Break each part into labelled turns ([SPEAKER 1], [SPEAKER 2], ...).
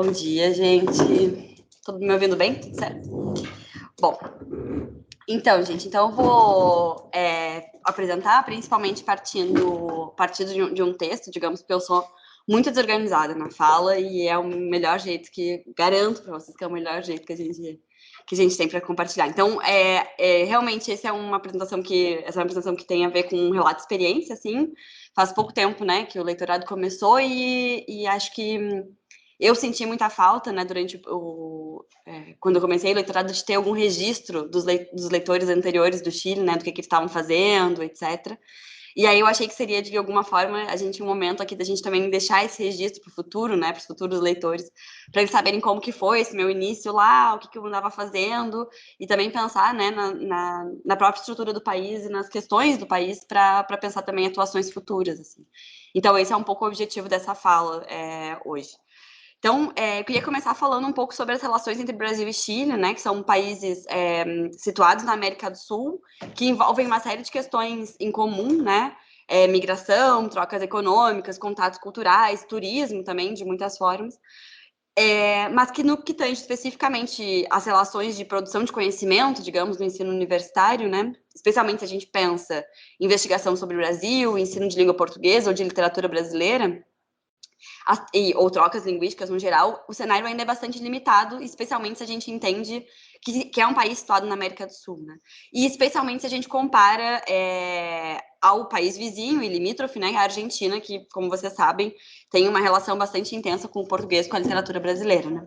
[SPEAKER 1] Bom dia, gente. Todo mundo me ouvindo bem? Tudo certo? Bom, então, gente, eu vou apresentar, principalmente partindo de um texto, digamos, porque eu sou muito desorganizada na fala e é o melhor jeito que, garanto para vocês que é o melhor jeito que a gente tem para compartilhar. Então, realmente, essa é uma apresentação que tem a ver com um relato de experiência, assim. Faz pouco tempo, né, que o leitorado começou e acho que eu senti muita falta, né, quando eu comecei o leitorado, de ter algum registro dos leitores anteriores do Chile, né, do que eles estavam fazendo, etc. E aí eu achei que seria, de alguma forma, um momento aqui da gente também deixar esse registro para o futuro, né, para os futuros leitores, para eles saberem como que foi esse meu início lá, o que eu andava fazendo, e também pensar, né, na própria estrutura do país e nas questões do país para pensar também atuações futuras, assim. Então, esse é um pouco o objetivo dessa fala hoje. Então, eu queria começar falando um pouco sobre as relações entre Brasil e Chile, né, que são países situados na América do Sul, que envolvem uma série de questões em comum, né, migração, trocas econômicas, contatos culturais, turismo também, de muitas formas, mas que no que tange especificamente as relações de produção de conhecimento, digamos, no ensino universitário, né, especialmente se a gente pensa em investigação sobre o Brasil, ensino de língua portuguesa ou de literatura brasileira, ou trocas linguísticas no geral, o cenário ainda é bastante limitado, especialmente se a gente entende que é um país situado na América do Sul, né? E especialmente se a gente compara ao país vizinho e limítrofe, né, a Argentina, que, como vocês sabem, tem uma relação bastante intensa com o português, com a literatura brasileira, né?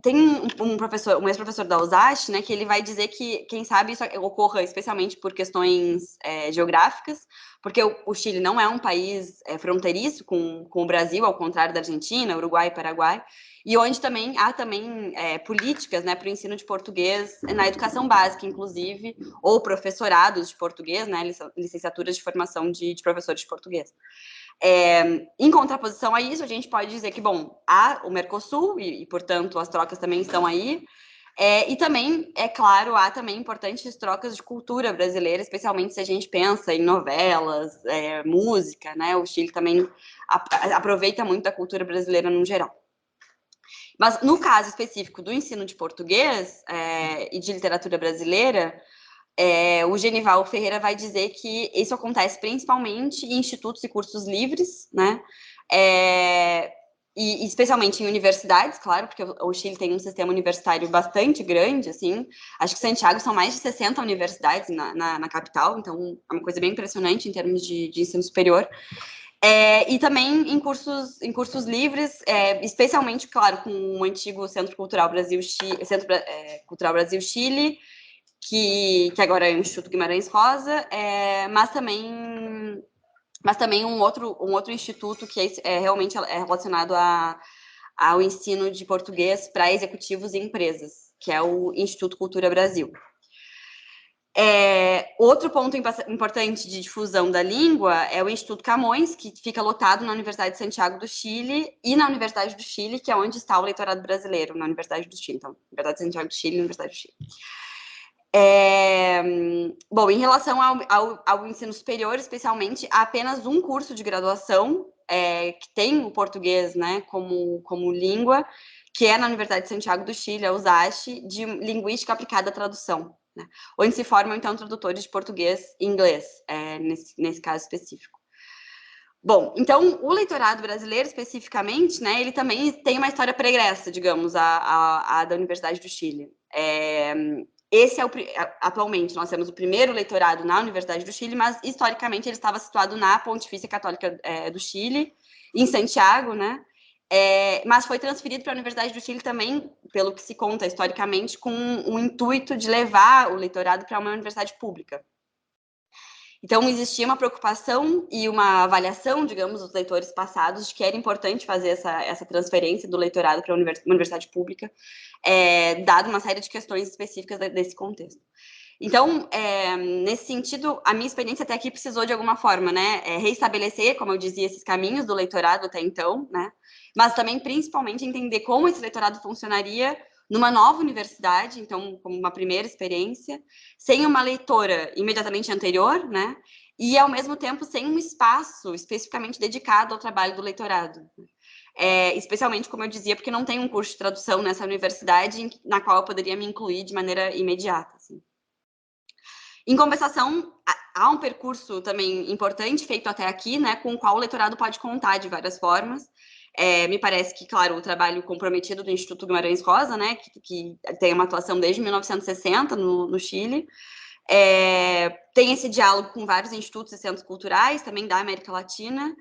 [SPEAKER 1] Tem um ex-professor da USACH, né, que ele vai dizer que, quem sabe, isso ocorra especialmente por questões geográficas, porque o Chile não é um país fronteiriço com o Brasil, ao contrário da Argentina, Uruguai e Paraguai, e onde também há políticas, né, para o ensino de português na educação básica, inclusive, ou professorados de português, né, licenciaturas de formação de professores de português. Em contraposição a isso, a gente pode dizer que, bom, há o Mercosul e portanto, as trocas também estão aí, e também, é claro, há também importantes trocas de cultura brasileira, especialmente se a gente pensa em novelas, música, né? O Chile também aproveita muito a cultura brasileira no geral. Mas no caso específico do ensino de português e de literatura brasileira, o Genival Ferreira vai dizer que isso acontece principalmente em institutos e cursos livres, né? E especialmente em universidades, claro, porque o Chile tem um sistema universitário bastante grande, assim. Acho que Santiago são mais de 60 universidades na capital, então é uma coisa bem impressionante em termos de ensino superior. E também em cursos livres, especialmente, claro, com o antigo Centro Cultural Brasil-Chile, Cultural Brasil-Chile, que agora é o Instituto Guimarães Rosa, mas também um outro instituto que realmente relacionado ao ensino de português para executivos e empresas, que é o Instituto Cultura Brasil. Outro ponto importante de difusão da língua é o Instituto Camões, que fica lotado na Universidade de Santiago do Chile e na Universidade do Chile, que é onde está o leitorado brasileiro, na Universidade do Chile. Então, Universidade de Santiago do Chile e Universidade do Chile. Bom, em relação ao ensino superior, especialmente, há apenas um curso de graduação que tem o português, né, como língua, que é na Universidade de Santiago do Chile, a USACH, de Linguística Aplicada à Tradução, né, onde se formam, então, tradutores de português e inglês, nesse caso específico. Bom, então, o leitorado brasileiro, especificamente, né, ele também tem uma história pregressa, digamos, a da Universidade do Chile. Atualmente, nós temos o primeiro leitorado na Universidade do Chile, mas, historicamente, ele estava situado na Pontifícia Católica do Chile, em Santiago, né, mas foi transferido para a Universidade do Chile também, pelo que se conta historicamente, com o intuito de levar o leitorado para uma universidade pública. Então, existia uma preocupação e uma avaliação, digamos, dos leitores passados, de que era importante fazer essa transferência do leitorado para uma universidade pública, dado uma série de questões específicas desse contexto. Então, nesse sentido, a minha experiência até aqui precisou, de alguma forma, né, reestabelecer, como eu dizia, esses caminhos do leitorado até então, né, mas também, principalmente, entender como esse leitorado funcionaria numa nova universidade, então, como uma primeira experiência, sem uma leitora imediatamente anterior, né, e, ao mesmo tempo, sem um espaço especificamente dedicado ao trabalho do leitorado. especialmente, como eu dizia, porque não tem um curso de tradução nessa universidade na qual eu poderia me incluir de maneira imediata. Assim. Em compensação, há um percurso também importante feito até aqui, né, com o qual o leitorado pode contar de várias formas. Me parece que, claro, o trabalho comprometido do Instituto Guimarães Rosa, né, que tem uma atuação desde 1960 no Chile, tem esse diálogo com vários institutos e centros culturais, também da América Latina,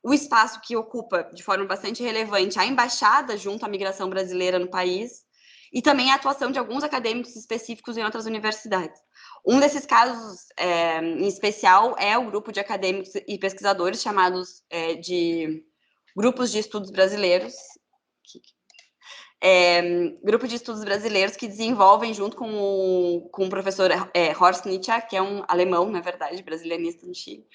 [SPEAKER 1] o espaço que ocupa, de forma bastante relevante, a embaixada junto à migração brasileira no país, e também a atuação de alguns acadêmicos específicos em outras universidades. Um desses casos, em especial, é o grupo de acadêmicos e pesquisadores chamados de Grupos de Estudos Brasileiros, grupo de estudos brasileiros que desenvolvem junto com o professor Horst Nietzsche, que é um alemão, na verdade, brasilianista no Chile,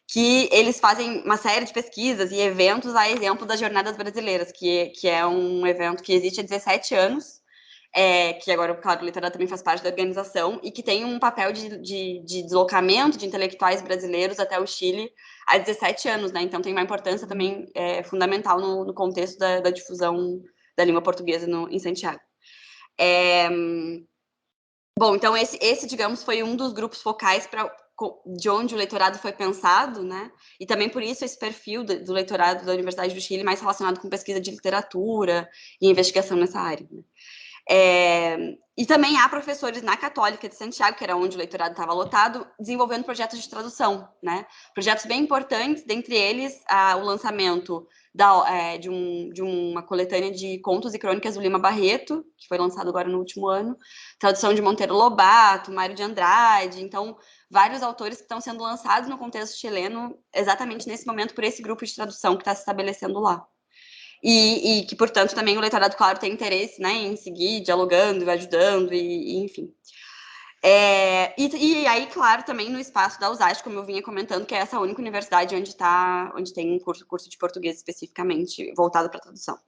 [SPEAKER 1] que eles fazem uma série de pesquisas e eventos a exemplo das Jornadas Brasileiras, que é um evento que existe há 17 anos, que agora, claro, o Leitorado também faz parte da organização, e que tem um papel de deslocamento de intelectuais brasileiros até o Chile há 17 anos, né? Então tem uma importância também fundamental no contexto da difusão da língua portuguesa em Santiago. Bom, então esse, digamos, foi um dos grupos focais de onde o leitorado foi pensado, né? E também por isso esse perfil do leitorado da Universidade do Chile mais relacionado com pesquisa de literatura e investigação nessa área. Né? E também há professores na Católica de Santiago, que era onde o leitorado estava lotado, desenvolvendo projetos de tradução, né? Projetos bem importantes, dentre eles o lançamento de uma coletânea de contos e crônicas do Lima Barreto, que foi lançado agora no último ano, tradução de Monteiro Lobato, Mário de Andrade, então vários autores que estão sendo lançados no contexto chileno exatamente nesse momento por esse grupo de tradução que está se estabelecendo lá. E que, portanto, também o leitorado, claro, tem interesse, né, em seguir dialogando, ajudando, enfim. E aí, claro, também no espaço da USACH, como eu vinha comentando, que é essa única universidade onde tem um curso de português especificamente voltado para tradução.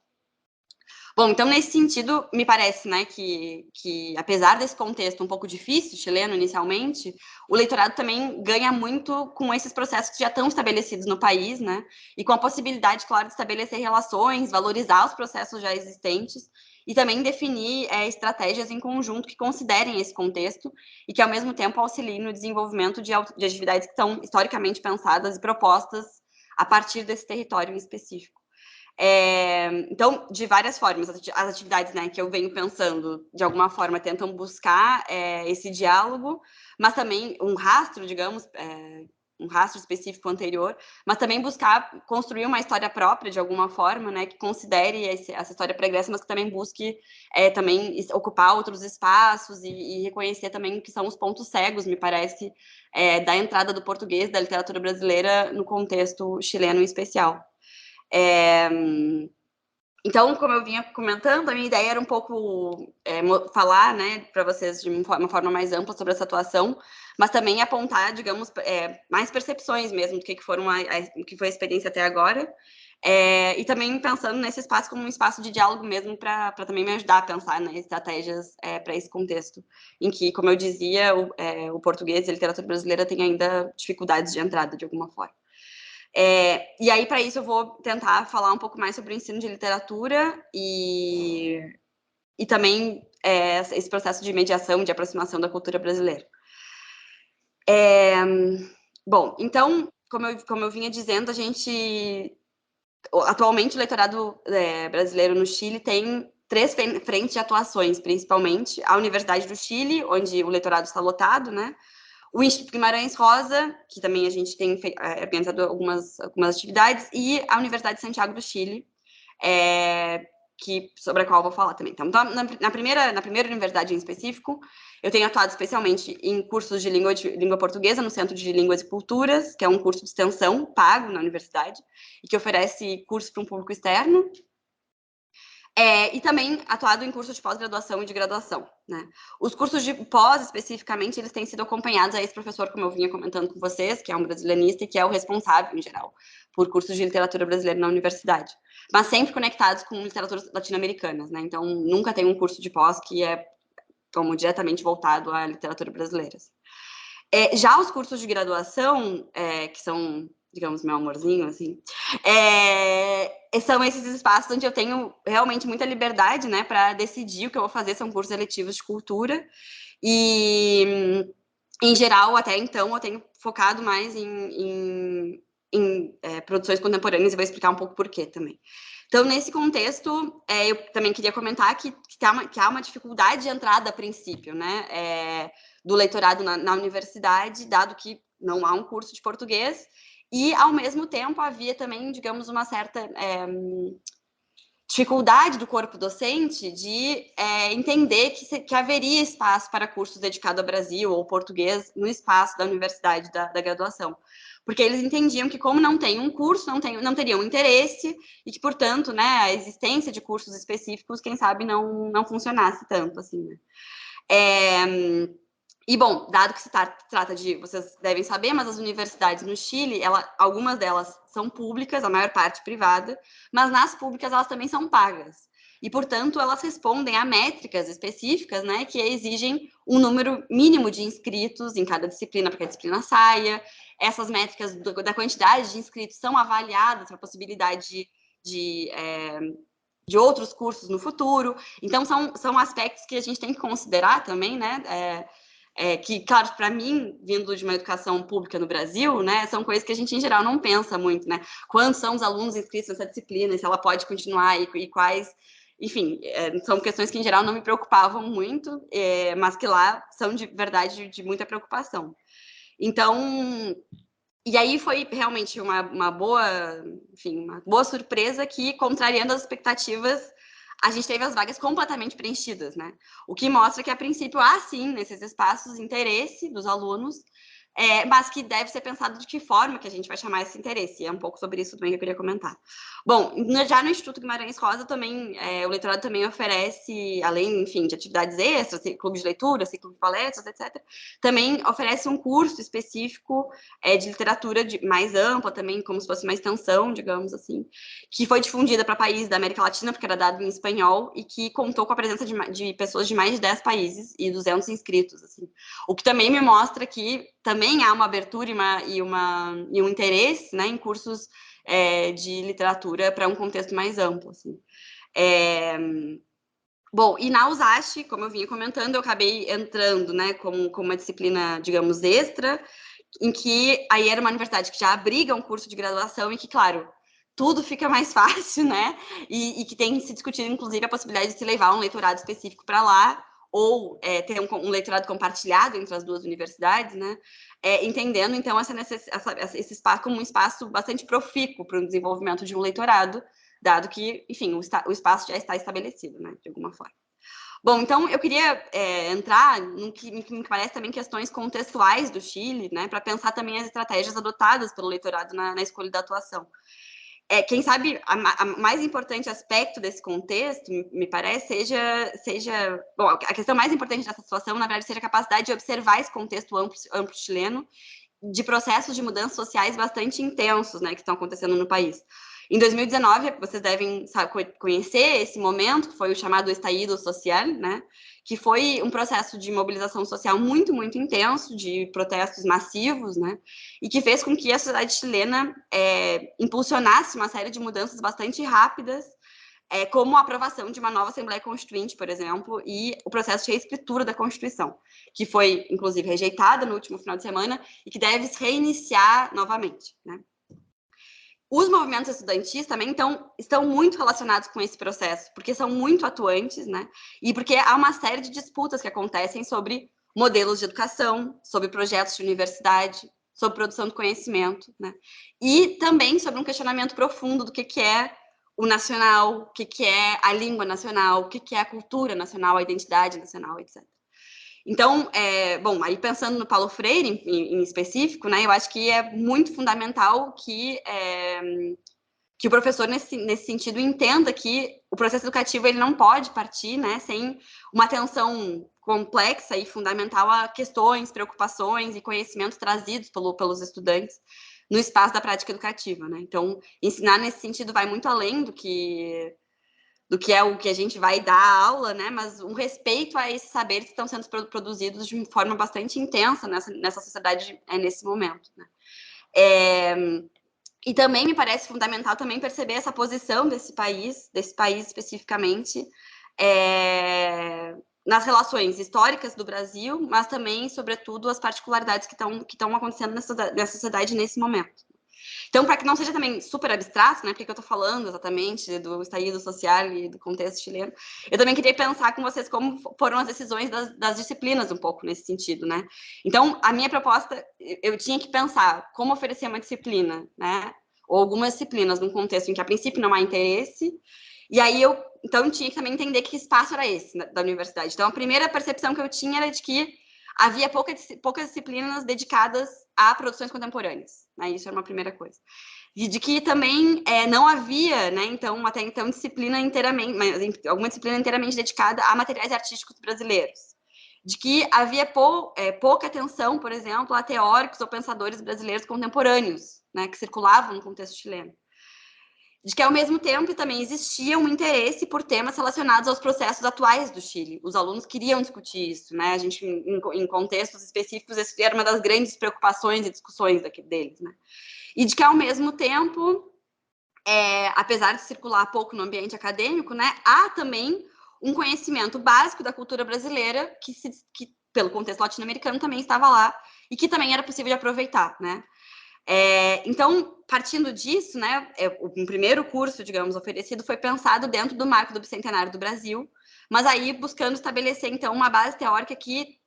[SPEAKER 1] Bom, então, nesse sentido, me parece, né, que apesar desse contexto um pouco difícil, chileno, inicialmente, o leitorado também ganha muito com esses processos que já estão estabelecidos no país, né, e com a possibilidade, claro, de estabelecer relações, valorizar os processos já existentes e também definir estratégias em conjunto que considerem esse contexto e que, ao mesmo tempo, auxiliem no desenvolvimento de atividades que estão historicamente pensadas e propostas a partir desse território em específico. Então, de várias formas, as atividades, né, que eu venho pensando, de alguma forma, tentam buscar esse diálogo, mas também um rastro, digamos, um rastro específico anterior, mas também buscar construir uma história própria, de alguma forma, né, que considere essa história pregressa, mas que também busque também ocupar outros espaços e reconhecer também que são os pontos cegos, me parece, da entrada do português, da literatura brasileira, no contexto chileno em especial. Então, como eu vinha comentando, a minha ideia era um pouco falar, né, para vocês de uma forma mais ampla sobre essa atuação, mas também apontar, digamos, mais percepções mesmo do que que foi a experiência até agora, e também pensando nesse espaço como um espaço de diálogo mesmo para também me ajudar a pensar, né, estratégias para esse contexto, em que, como eu dizia, o português e a literatura brasileira têm ainda dificuldades de entrada de alguma forma. E aí, para isso, eu vou tentar falar um pouco mais sobre o ensino de literatura e também esse processo de mediação, de aproximação da cultura brasileira. Bom, então, como eu vinha dizendo, atualmente, o leitorado brasileiro no Chile tem 3 frentes de atuações, principalmente a Universidade do Chile, onde o leitorado está lotado, né? O Instituto Guimarães Rosa, que também a gente tem organizado algumas atividades, e a Universidade de Santiago do Chile, sobre a qual eu vou falar também. Então, na primeira universidade em específico, eu tenho atuado especialmente em cursos de língua portuguesa no Centro de Línguas e Culturas, que é um curso de extensão pago na universidade, e que oferece cursos para um público externo, e também atuado em cursos de pós-graduação e de graduação, né? Os cursos de pós, especificamente, eles têm sido acompanhados a esse professor, como eu vinha comentando com vocês, que é um brasilianista e que é o responsável, em geral, por cursos de literatura brasileira na universidade, mas sempre conectados com literaturas latino-americanas, né? Então, nunca tem um curso de pós que é como diretamente voltado à literatura brasileira. Já os cursos de graduação, que são digamos, meu amorzinho, assim, são esses espaços onde eu tenho realmente muita liberdade, né, para decidir o que eu vou fazer. São cursos eletivos de cultura e, em geral, até então, eu tenho focado mais em produções contemporâneas e vou explicar um pouco por quê também. Então, nesse contexto, eu também queria comentar que há uma dificuldade de entrada a princípio, né, do leitorado na universidade, dado que não há um curso de português, e, ao mesmo tempo, havia também, digamos, uma certa dificuldade do corpo docente de entender que haveria espaço para cursos dedicados ao Brasil ou português no espaço da universidade, da graduação. Porque eles entendiam que, como não tem um curso, não teriam interesse e que, portanto, né, a existência de cursos específicos, quem sabe, não funcionasse tanto, assim, né? E, bom, dado que se trata de, vocês devem saber, mas as universidades no Chile, algumas delas são públicas, a maior parte privada, mas nas públicas elas também são pagas. E, portanto, elas respondem a métricas específicas, né, que exigem um número mínimo de inscritos em cada disciplina, para que a disciplina saia. Essas métricas da quantidade de inscritos são avaliadas para a possibilidade de outros cursos no futuro. Então, são aspectos que a gente tem que considerar também, né, que, claro, para mim, vindo de uma educação pública no Brasil, né, são coisas que a gente, em geral, não pensa muito, né? Quantos são os alunos inscritos nessa disciplina, se ela pode continuar e quais... Enfim, são questões que, em geral, não me preocupavam muito, mas que lá são, de verdade, de muita preocupação. Então... E aí foi realmente uma boa surpresa que, contrariando as expectativas, a gente teve as vagas completamente preenchidas, né? O que mostra que, a princípio, há sim, nesses espaços, interesse dos alunos, mas que deve ser pensado de que forma que a gente vai chamar esse interesse. E é um pouco sobre isso também que eu queria comentar. Bom, já no Instituto Guimarães Rosa também, o leitorado também oferece, além, enfim, de atividades extras, clube de leitura, ciclo de palestras, etc., também oferece um curso específico de literatura mais ampla também, como se fosse uma extensão, digamos assim, que foi difundida para países da América Latina, porque era dado em espanhol, e que contou com a presença de pessoas de mais de 10 países e 200 inscritos, assim. O que também me mostra que também há uma abertura e um interesse, né, em cursos de literatura para um contexto mais amplo, assim. Bom, e na USACH, como eu vinha comentando, eu acabei entrando, né, como uma disciplina, digamos, extra, em que aí era uma universidade que já abriga um curso de graduação e que, claro, tudo fica mais fácil, né? E que tem se discutido, inclusive, a possibilidade de se levar um leitorado específico para lá, ou ter um leitorado compartilhado entre as duas universidades, né? Entendendo, então, esse espaço como um espaço bastante profícuo para o desenvolvimento de um leitorado, dado que, enfim, o espaço já está estabelecido, né, de alguma forma. Bom, então eu queria entrar no que me parece também questões contextuais do Chile, né, para pensar também as estratégias adotadas pelo leitorado na escolha da atuação. Quem sabe a mais importante aspecto desse contexto, me parece, seja... Bom, a questão mais importante dessa situação, na verdade, seja a capacidade de observar esse contexto amplo chileno, de processos de mudanças sociais bastante intensos, né, que estão acontecendo no país. Em 2019, vocês devem conhecer esse momento, que foi o chamado estallido social, né, que foi um processo de mobilização social muito, muito intenso, de protestos massivos, né, e que fez com que a sociedade chilena impulsionasse uma série de mudanças bastante rápidas, como a aprovação de uma nova Assembleia Constituinte, por exemplo, e o processo de reescritura da Constituição, que foi, inclusive, rejeitada no último final de semana e que deve se reiniciar novamente, né? Os movimentos estudantis também estão muito relacionados com esse processo, porque são muito atuantes, né? E porque há uma série de disputas que acontecem sobre modelos de educação, sobre projetos de universidade, sobre produção de conhecimento, né? E também sobre um questionamento profundo do que é o nacional, o que é a língua nacional, o que é a cultura nacional, a identidade nacional, etc. Então, bom, aí pensando no Paulo Freire em específico, né, eu acho que é muito fundamental que o professor, nesse sentido, entenda que o processo educativo ele não pode partir, né, sem uma atenção complexa e fundamental a questões, preocupações e conhecimentos trazidos pelos estudantes no espaço da prática educativa, né? Então, ensinar nesse sentido vai muito além do que é o que a gente vai dar a aula, né? Mas um respeito a esses saberes que estão sendo produzidos de forma bastante intensa nessa sociedade nesse momento, né? E também me parece fundamental também perceber essa posição desse país especificamente, nas relações históricas do Brasil, mas também, sobretudo, as particularidades que estão acontecendo nessa sociedade nesse momento. Então, para que não seja também super abstrato, né, porque eu estou falando exatamente do estallido social e do contexto chileno, eu também queria pensar com vocês como foram as decisões das disciplinas um pouco nesse sentido, né? Então, a minha proposta, eu tinha que pensar como oferecer uma disciplina, né? Ou algumas disciplinas num contexto em que a princípio não há interesse, e aí então tinha que também entender que espaço era esse da universidade. Então, a primeira percepção que eu tinha era de que havia poucas disciplinas dedicadas a produções contemporâneas, né? Isso era uma primeira coisa. E de que também não havia, né, então, até então, disciplina inteiramente, alguma disciplina inteiramente dedicada a materiais artísticos brasileiros. De que havia pouca atenção, por exemplo, a teóricos ou pensadores brasileiros contemporâneos, né, que circulavam no contexto chileno. De que, ao mesmo tempo, também existia um interesse por temas relacionados aos processos atuais do Chile. Os alunos queriam discutir isso, né? A gente, em contextos específicos, isso era uma das grandes preocupações e discussões deles, né? E de que, ao mesmo tempo, apesar de circular pouco no ambiente acadêmico, né, há também um conhecimento básico da cultura brasileira que pelo contexto latino-americano, também estava lá e que também era possível de aproveitar, né? Então, partindo disso, né, o primeiro curso, digamos, oferecido foi pensado dentro do marco do Bicentenário do Brasil, mas aí buscando estabelecer, então, uma base teórica que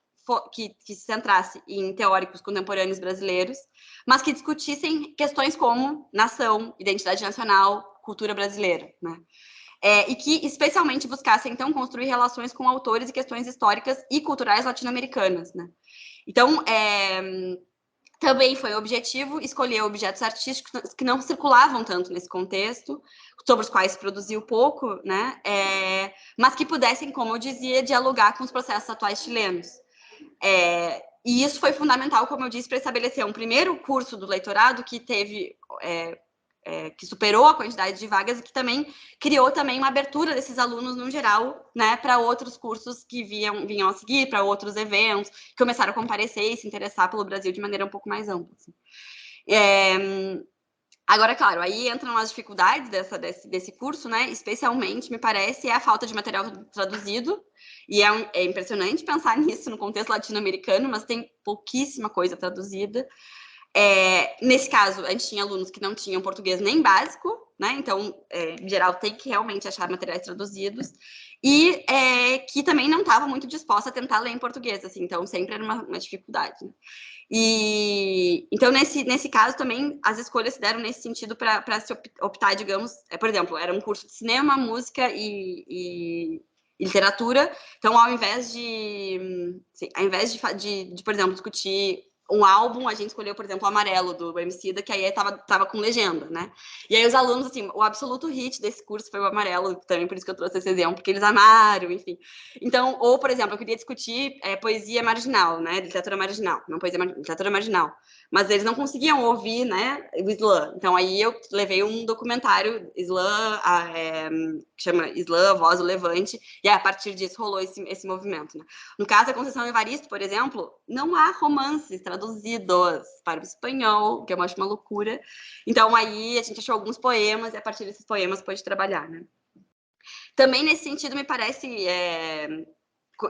[SPEAKER 1] se centrasse em teóricos contemporâneos brasileiros, mas que discutissem questões como nação, identidade nacional, cultura brasileira, né? E que especialmente buscassem, então, construir relações com autores e questões históricas e culturais latino-americanas, né? Então, também foi o objetivo escolher objetos artísticos que não circulavam tanto nesse contexto, sobre os quais se produziu pouco, né? Mas que pudessem, como eu dizia, dialogar com os processos atuais chilenos. E isso foi fundamental, como eu disse, para estabelecer um primeiro curso do leitorado que teve que superou a quantidade de vagas e que também criou também uma abertura desses alunos no geral, né, para outros cursos que vinham a seguir, para outros eventos, que começaram a comparecer e se interessar pelo Brasil de maneira um pouco mais ampla. Assim. Agora, claro, aí entram as dificuldades desse curso, né? Especialmente, me parece, a falta de material traduzido. E é impressionante pensar nisso no contexto latino-americano, mas tem pouquíssima coisa traduzida. Nesse caso, a gente tinha alunos que não tinham português nem básico, né? Então, em geral, tem que realmente achar materiais traduzidos. E que também não estava muito disposta a tentar ler em português, assim. Então, sempre era uma dificuldade. Né? E então, nesse caso, também as escolhas se deram nesse sentido para se optar, digamos, por exemplo, era um curso de cinema, música e literatura. Então, ao invés de por exemplo, discutir um álbum, a gente escolheu, por exemplo, o Amarelo, do Emicida, que aí tava com legenda, né? E aí os alunos, assim, o absoluto hit desse curso foi o Amarelo, também por isso que eu trouxe esse exemplo, porque eles amaram, enfim. Então, ou, por exemplo, eu queria discutir poesia marginal, né? Literatura marginal, não poesia literatura marginal. Mas eles não conseguiam ouvir, né, o slam. Então, aí eu levei um documentário slam, que chama Slam, a Voz do Levante, e aí, a partir disso rolou esse movimento, né? No caso da Conceição Evaristo, por exemplo, não há romances traduzidos para o espanhol, que eu acho uma loucura. Então, aí a gente achou alguns poemas e a partir desses poemas pôde trabalhar, né? Também nesse sentido, me parece...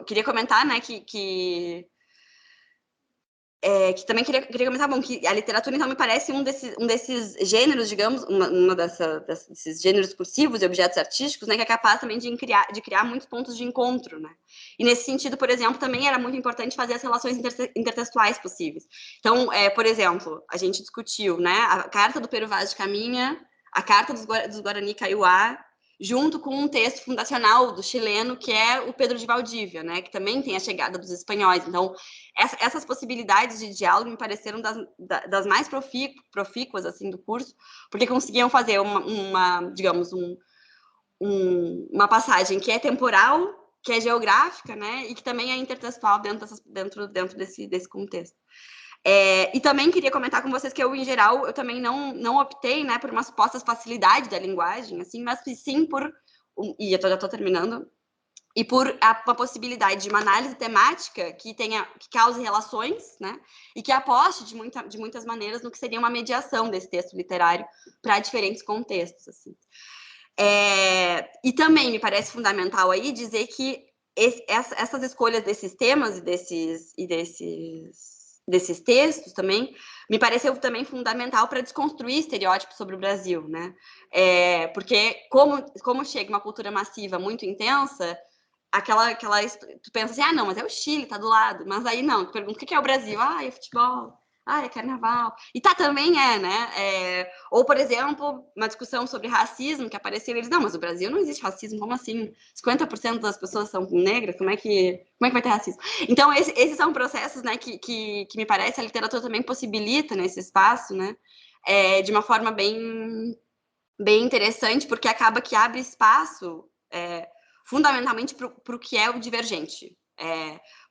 [SPEAKER 1] queria comentar, né, que também queria comentar, bom, que a literatura, então, me parece um desses gêneros, digamos, desses gêneros discursivos e objetos artísticos, né, que é capaz também de criar muitos pontos de encontro, né? E nesse sentido, por exemplo, também era muito importante fazer as relações intertextuais possíveis. Então, por exemplo, a gente discutiu, né, a Carta do Pero Vaz de Caminha, a Carta dos Guarani Kaiowá, junto com um texto fundacional do chileno, que é o Pedro de Valdívia, né, que também tem a chegada dos espanhóis. Então, essas possibilidades de diálogo me pareceram das mais profícuas assim do curso, porque conseguiam fazer digamos, uma passagem que é temporal, que é geográfica, né, e que também é intertextual dentro desse contexto. E também queria comentar com vocês que eu, em geral, eu também não optei, né, por uma suposta facilidade da linguagem, assim, mas sim por, e eu já estou terminando, e por uma possibilidade de uma análise temática que cause relações, né, e que aposte de muitas maneiras no que seria uma mediação desse texto literário para diferentes contextos, assim. E também me parece fundamental aí dizer que essas escolhas desses temas e desses textos também me pareceu também fundamental para desconstruir estereótipos sobre o Brasil, né? Porque como chega uma cultura massiva muito intensa, tu pensa assim, não, mas é o Chile, tá do lado. Mas aí não, tu pergunta o que é o Brasil? É futebol. É carnaval. E também né? Ou, por exemplo, uma discussão sobre racismo que apareceu, eles, não, mas no Brasil não existe racismo, como assim? 50% das pessoas são negras, como é que vai ter racismo? Então, esses são processos, né, que me parece a literatura também possibilita nesse espaço, né? De uma forma bem interessante, porque acaba que abre espaço fundamentalmente para o que é o divergente,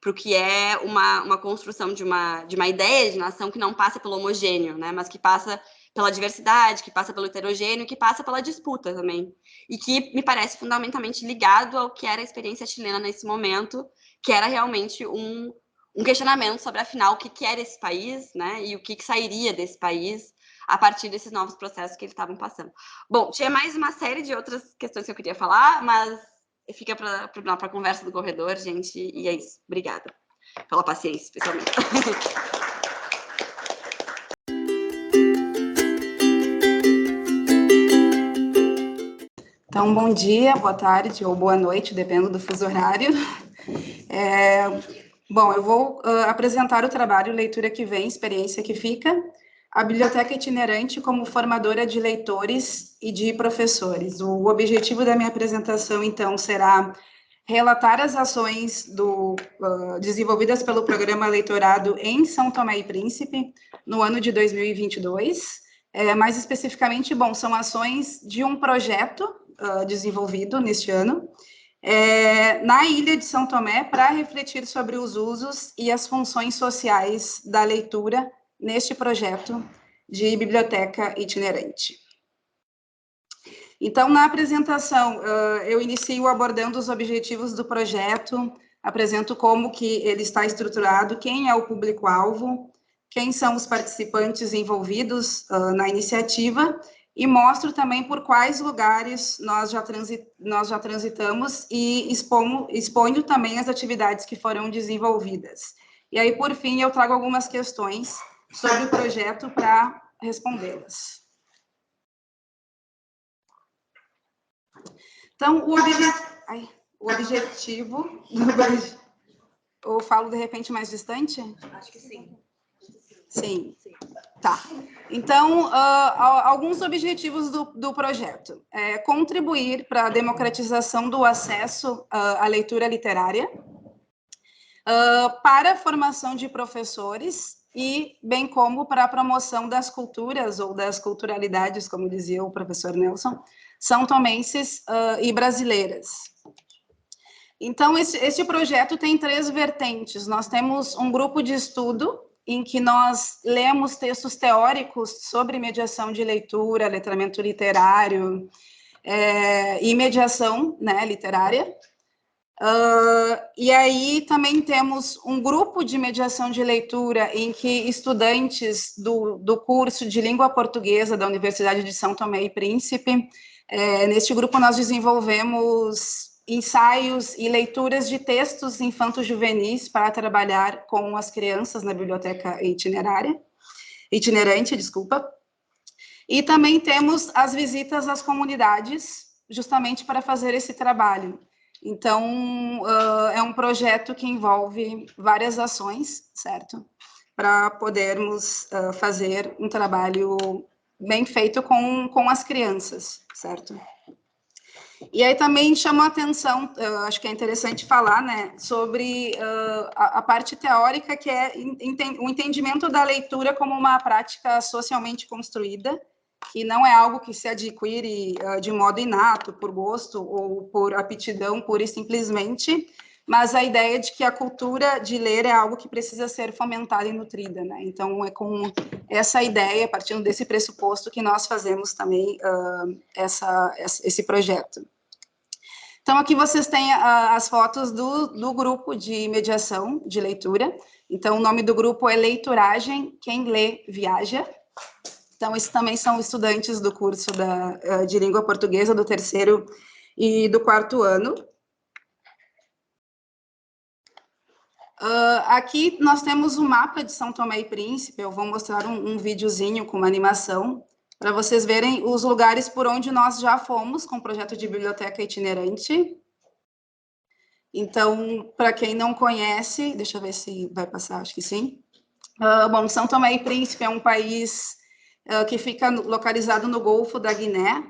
[SPEAKER 1] para o que é uma construção de uma ideia de nação que não passa pelo homogêneo, né, mas que passa pela diversidade, que passa pelo heterogêneo, que passa pela disputa também, e que me parece fundamentalmente ligado ao que era a experiência chilena nesse momento, que era realmente um questionamento sobre, afinal, o que era esse país, né, e o que sairia desse país a partir desses novos processos que eles estavam passando. Bom, tinha mais uma série de outras questões que eu queria falar, mas fica para a conversa do corredor, gente, e é isso. Obrigada pela paciência, especialmente.
[SPEAKER 2] Então, bom dia, boa tarde ou boa noite, dependendo do fuso horário. Bom, eu vou apresentar o trabalho Leitura que Vem, Experiência que Fica, a Biblioteca Itinerante como formadora de leitores e de professores. O objetivo da minha apresentação, então, será relatar as ações desenvolvidas pelo Programa Leitorado em São Tomé e Príncipe, no ano de 2022. Mais especificamente, bom, são ações de um projeto desenvolvido neste ano, na ilha de São Tomé, para refletir sobre os usos e as funções sociais da leitura neste projeto de biblioteca itinerante. Então, na apresentação, eu inicio abordando os objetivos do projeto, apresento como que ele está estruturado, quem é o público-alvo, quem são os participantes envolvidos na iniciativa, e mostro também por quais lugares nós já transitamos e exponho também as atividades que foram desenvolvidas. E aí, por fim, eu trago algumas questões sobre o projeto para respondê-las. Então, o objetivo Ou falo, de repente, mais distante?
[SPEAKER 1] Acho que sim.
[SPEAKER 2] Sim. Tá. Então, alguns objetivos do projeto. Contribuir para a democratização do acesso à leitura literária, para a formação de professores e bem como para a promoção das culturas ou das culturalidades, como dizia o professor Nelson, são-tomenses e brasileiras. Então, este projeto tem 3 vertentes. Nós temos um grupo de estudo em que nós lemos textos teóricos sobre mediação de leitura, letramento literário e mediação, né, literária. E aí também temos um grupo de mediação de leitura em que estudantes do curso de língua portuguesa da Universidade de São Tomé e Príncipe, neste grupo nós desenvolvemos ensaios e leituras de textos infanto-juvenis para trabalhar com as crianças na biblioteca itinerante, desculpa. E também temos as visitas às comunidades, justamente para fazer esse trabalho. Então, é um projeto que envolve várias ações, certo? Para podermos fazer um trabalho bem feito com as crianças, certo? E aí também chamou a atenção, acho que é interessante falar, né, sobre a parte teórica, que é o entendimento da leitura como uma prática socialmente construída, que não é algo que se adquire de modo inato, por gosto ou por aptidão, pura e simplesmente, mas a ideia de que a cultura de ler é algo que precisa ser fomentada e nutrida, né? Então, é com essa ideia, partindo desse pressuposto, que nós fazemos também esse projeto. Então, aqui vocês têm as fotos do grupo de mediação de leitura. Então, o nome do grupo é Leituragem, quem lê viaja. Então, esses também são estudantes do curso de língua portuguesa do 3º e do 4º ano. Aqui nós temos o mapa de São Tomé e Príncipe. Eu vou mostrar um videozinho com uma animação para vocês verem os lugares por onde nós já fomos com o projeto de biblioteca itinerante. Então, para quem não conhece, deixa eu ver se vai passar, acho que sim. Bom, São Tomé e Príncipe é um país que fica localizado no Golfo da Guiné.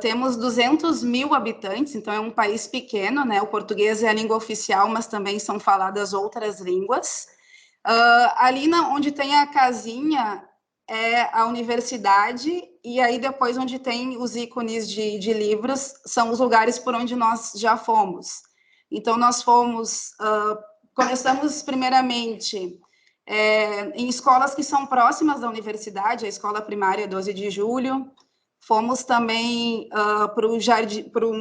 [SPEAKER 2] Temos 200 mil habitantes, então é um país pequeno, né? O português é a língua oficial, mas também são faladas outras línguas. Ali onde tem a casinha é a universidade, e aí depois onde tem os ícones de livros, são os lugares por onde nós já fomos. Então, nós começamos primeiramente em escolas que são próximas da universidade, a escola primária 12 de julho, fomos também para um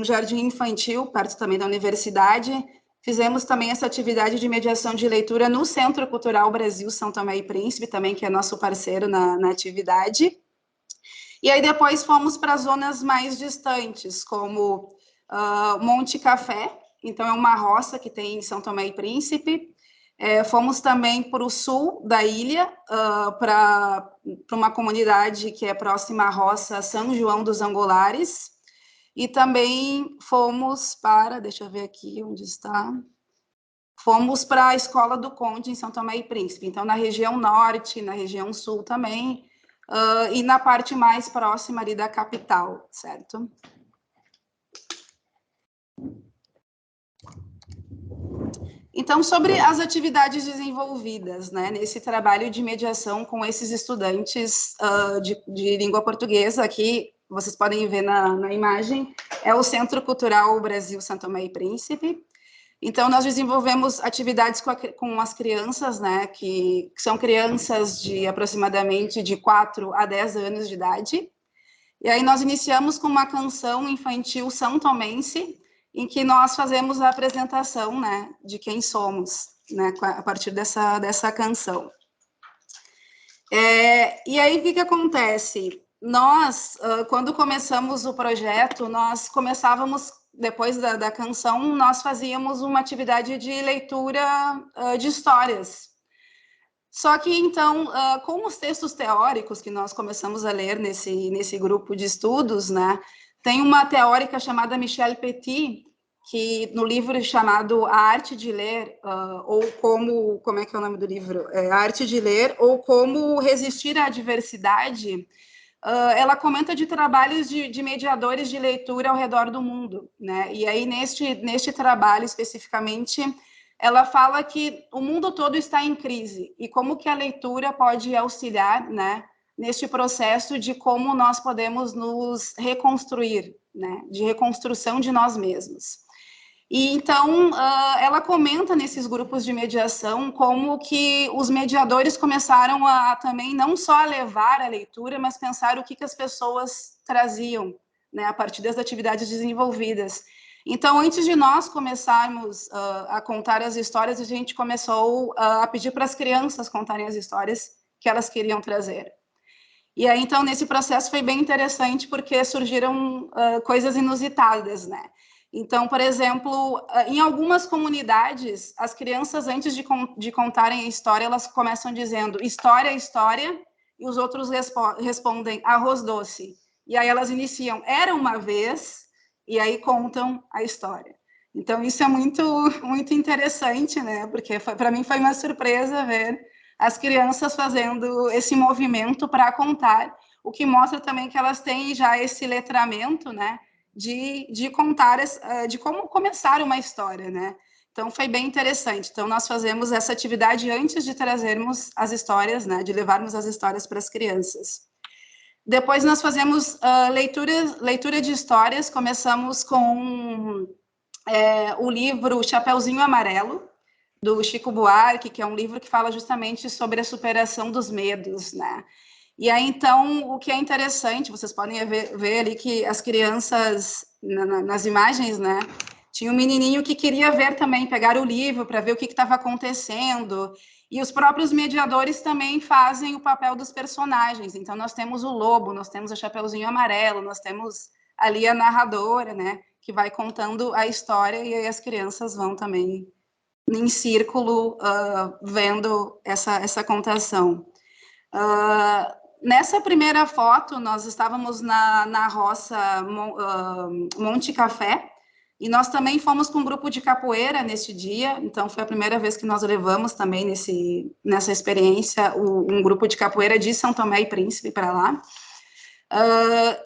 [SPEAKER 2] jardim infantil, perto também da universidade, fizemos também essa atividade de mediação de leitura no Centro Cultural Brasil São Tomé e Príncipe, também, que é nosso parceiro na atividade. E aí depois fomos para zonas mais distantes, como Monte Café, então é uma roça que tem em São Tomé e Príncipe. Fomos também para o sul da ilha, para uma comunidade que é próxima à roça São João dos Angolares. E também fomos para, deixa eu ver aqui onde está, fomos para a Escola do Conde, em São Tomé e Príncipe. Então, na região norte, na região sul também, e na parte mais próxima ali da capital, certo? Então, sobre as atividades desenvolvidas, né, nesse trabalho de mediação com esses estudantes de língua portuguesa, aqui vocês podem ver na imagem, é o Centro Cultural Brasil São Tomé e Príncipe. Então, nós desenvolvemos atividades com as crianças, né, que são crianças de aproximadamente de 4 a 10 anos de idade. E aí nós iniciamos com uma canção infantil são tomense, em que nós fazemos a apresentação, né, de quem somos, né, a partir dessa canção. E aí, o que acontece? Nós, quando começamos o projeto, nós começávamos, depois da canção, nós fazíamos uma atividade de leitura de histórias. Só que, então, com os textos teóricos que nós começamos a ler nesse grupo de estudos, né, tem uma teórica chamada Michelle Petit, que no livro chamado A Arte de Ler, ou como é que é o nome do livro? A Arte de Ler, ou Como Resistir à Adversidade, ela comenta de trabalhos de mediadores de leitura ao redor do mundo, né? E aí, neste trabalho, especificamente, ela fala que o mundo todo está em crise, e como que a leitura pode auxiliar, né, neste processo de como nós podemos nos reconstruir, né, de reconstrução de nós mesmos. E então, ela comenta nesses grupos de mediação como que os mediadores começaram a também não só a levar a leitura, mas pensar o que as pessoas traziam, né, a partir das atividades desenvolvidas. Então, antes de nós começarmos a contar as histórias, a gente começou a pedir para as crianças contarem as histórias que elas queriam trazer. E aí, então, nesse processo foi bem interessante, porque surgiram coisas inusitadas, né? Então, por exemplo, em algumas comunidades, as crianças, antes de contarem a história, elas começam dizendo história, história, e os outros respondem arroz doce. E aí elas iniciam, era uma vez, e aí contam a história. Então, isso é muito, muito interessante, né? Porque para mim foi uma surpresa ver as crianças fazendo esse movimento para contar, o que mostra também que elas têm já esse letramento, né? De contar, de como começar uma história, né? Então, foi bem interessante. Então, nós fazemos essa atividade antes de trazermos as histórias, né? De levarmos as histórias para as crianças. Depois, nós fazemos leitura de histórias. Começamos com o livro Chapeuzinho Amarelo, do Chico Buarque, que é um livro que fala justamente sobre a superação dos medos, né? E aí, então, o que é interessante, vocês podem ver ali que as crianças, nas imagens, né? Tinha um menininho que queria ver também, pegar o livro para ver o que estava acontecendo. E os próprios mediadores também fazem o papel dos personagens. Então, nós temos o lobo, nós temos o Chapeuzinho Amarelo, nós temos ali a narradora, né? Que vai contando a história e aí as crianças vão também em círculo vendo essa contação. Nessa primeira foto, nós estávamos na roça Monte Café, e nós também fomos com um grupo de capoeira neste dia, então foi a primeira vez que nós levamos também nessa experiência um grupo de capoeira de São Tomé e Príncipe para lá.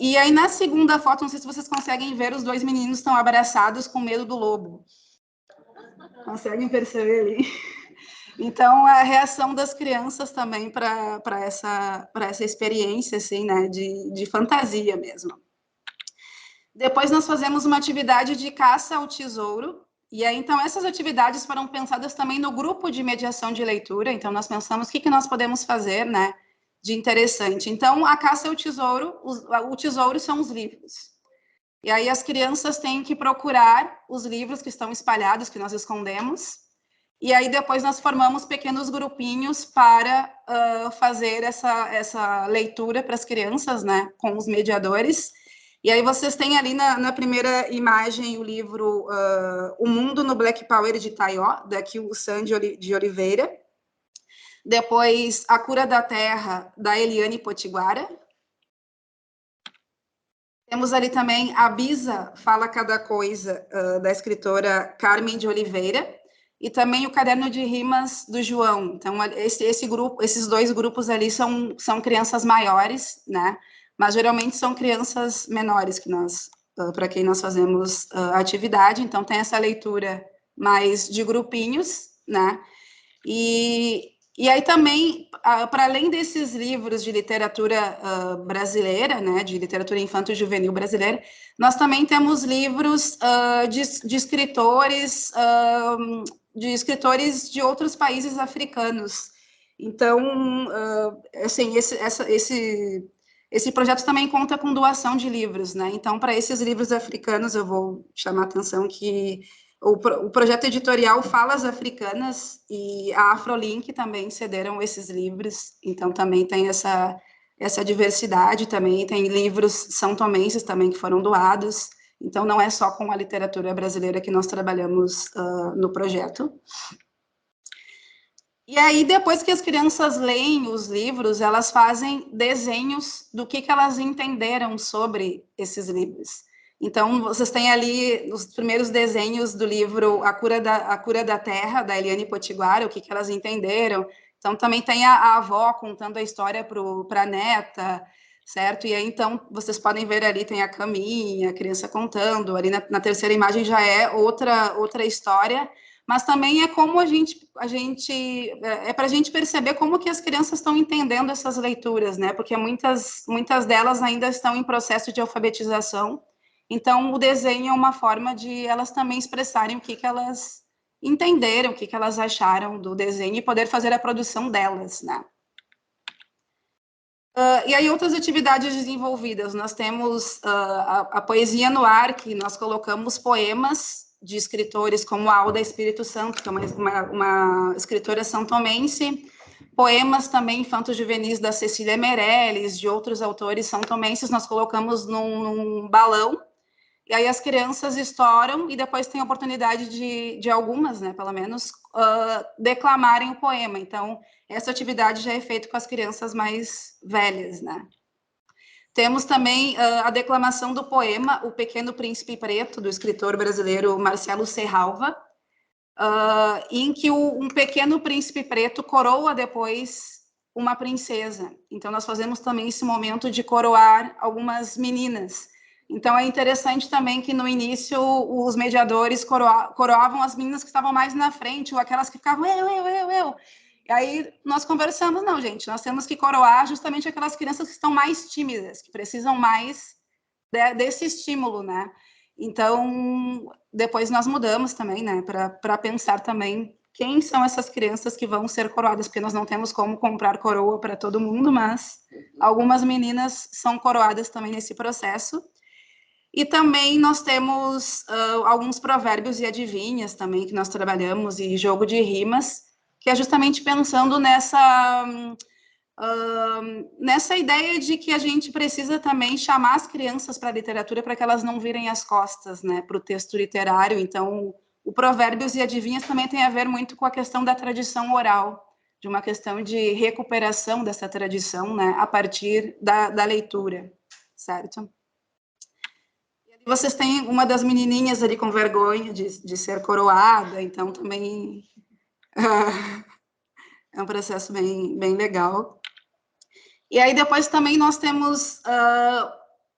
[SPEAKER 2] E aí na segunda foto, não sei se vocês conseguem ver, os dois meninos estão abraçados com medo do lobo. Conseguem perceber ali? Então, a reação das crianças também para essa experiência, assim, né, de fantasia mesmo. Depois nós fazemos uma atividade de caça ao tesouro, e aí, então, essas atividades foram pensadas também no grupo de mediação de leitura, então nós pensamos o que nós podemos fazer, né, de interessante. Então, a caça ao tesouro, o tesouro são os livros. E aí as crianças têm que procurar os livros que estão espalhados, que nós escondemos, e aí depois nós formamos pequenos grupinhos para fazer essa leitura para as crianças, né, com os mediadores. E aí vocês têm ali na primeira imagem o livro O Mundo no Black Power de Taió, da Kyu-san de Oliveira. Depois A Cura da Terra, da Eliane Potiguara. Temos ali também A Bisa Fala Cada Coisa, da escritora Carmen de Oliveira. E também o Caderno de Rimas do João. Então, esses dois grupos ali são crianças maiores, né? Mas geralmente são crianças menores para quem nós fazemos atividade. Então, tem essa leitura mais de grupinhos, né? E aí também, para além desses livros de literatura brasileira, né, de literatura infanto-juvenil brasileira, nós também temos livros de escritores de outros países africanos. Então, assim, esse projeto também conta com doação de livros, né? Então, para esses livros africanos, eu vou chamar a atenção que o projeto editorial Falas Africanas e a Afrolink também cederam esses livros, então também tem essa diversidade, também tem livros são-tomenses também que foram doados, então não é só com a literatura brasileira que nós trabalhamos no projeto. E aí, depois que as crianças leem os livros, elas fazem desenhos do que elas entenderam sobre esses livros. Então, vocês têm ali os primeiros desenhos do livro A Cura da Terra, da Eliane Potiguara, o que elas entenderam. Então, também tem a avó contando a história para a neta, certo? E aí, então, vocês podem ver ali, tem a caminha, a criança contando. Ali na terceira imagem já é outra história, mas também é como é para a gente perceber como que as crianças estão entendendo essas leituras, né? Porque muitas delas ainda estão em processo de alfabetização. Então, o desenho é uma forma de elas também expressarem o que elas entenderam, o que elas acharam do desenho e poder fazer a produção delas, né? E aí, outras atividades desenvolvidas. Nós temos a poesia no ar, que nós colocamos poemas de escritores como a Alda Espírito Santo, que é uma escritora santomense, poemas também infanto-juvenis da Cecília Meirelles, de outros autores santomenses, nós colocamos num balão, e aí as crianças estouram e depois tem a oportunidade de algumas, né, pelo menos, declamarem o poema. Então, essa atividade já é feita com as crianças mais velhas, né. Temos também a declamação do poema O Pequeno Príncipe Preto, do escritor brasileiro Marcelo Serralva, em que um pequeno príncipe preto coroa depois uma princesa. Então, nós fazemos também esse momento de coroar algumas meninas. Então, é interessante também que, no início, os mediadores coroavam as meninas que estavam mais na frente, ou aquelas que ficavam, eu. E aí, nós conversamos, não, gente, nós temos que coroar justamente aquelas crianças que estão mais tímidas, que precisam mais desse estímulo, né? Então, depois nós mudamos também, né, para pensar também quem são essas crianças que vão ser coroadas, porque nós não temos como comprar coroa para todo mundo, mas algumas meninas são coroadas também nesse processo. E também nós temos alguns provérbios e adivinhas também que nós trabalhamos, e jogo de rimas, que é justamente pensando nessa ideia de que a gente precisa também chamar as crianças para a literatura para que elas não virem as costas, né, para o texto literário. Então, o provérbios e adivinhas também tem a ver muito com a questão da tradição oral, de uma questão de recuperação dessa tradição, né, a partir da leitura, certo? Vocês têm uma das menininhas ali com vergonha de ser coroada, então também é um processo bem legal. E aí depois também nós temos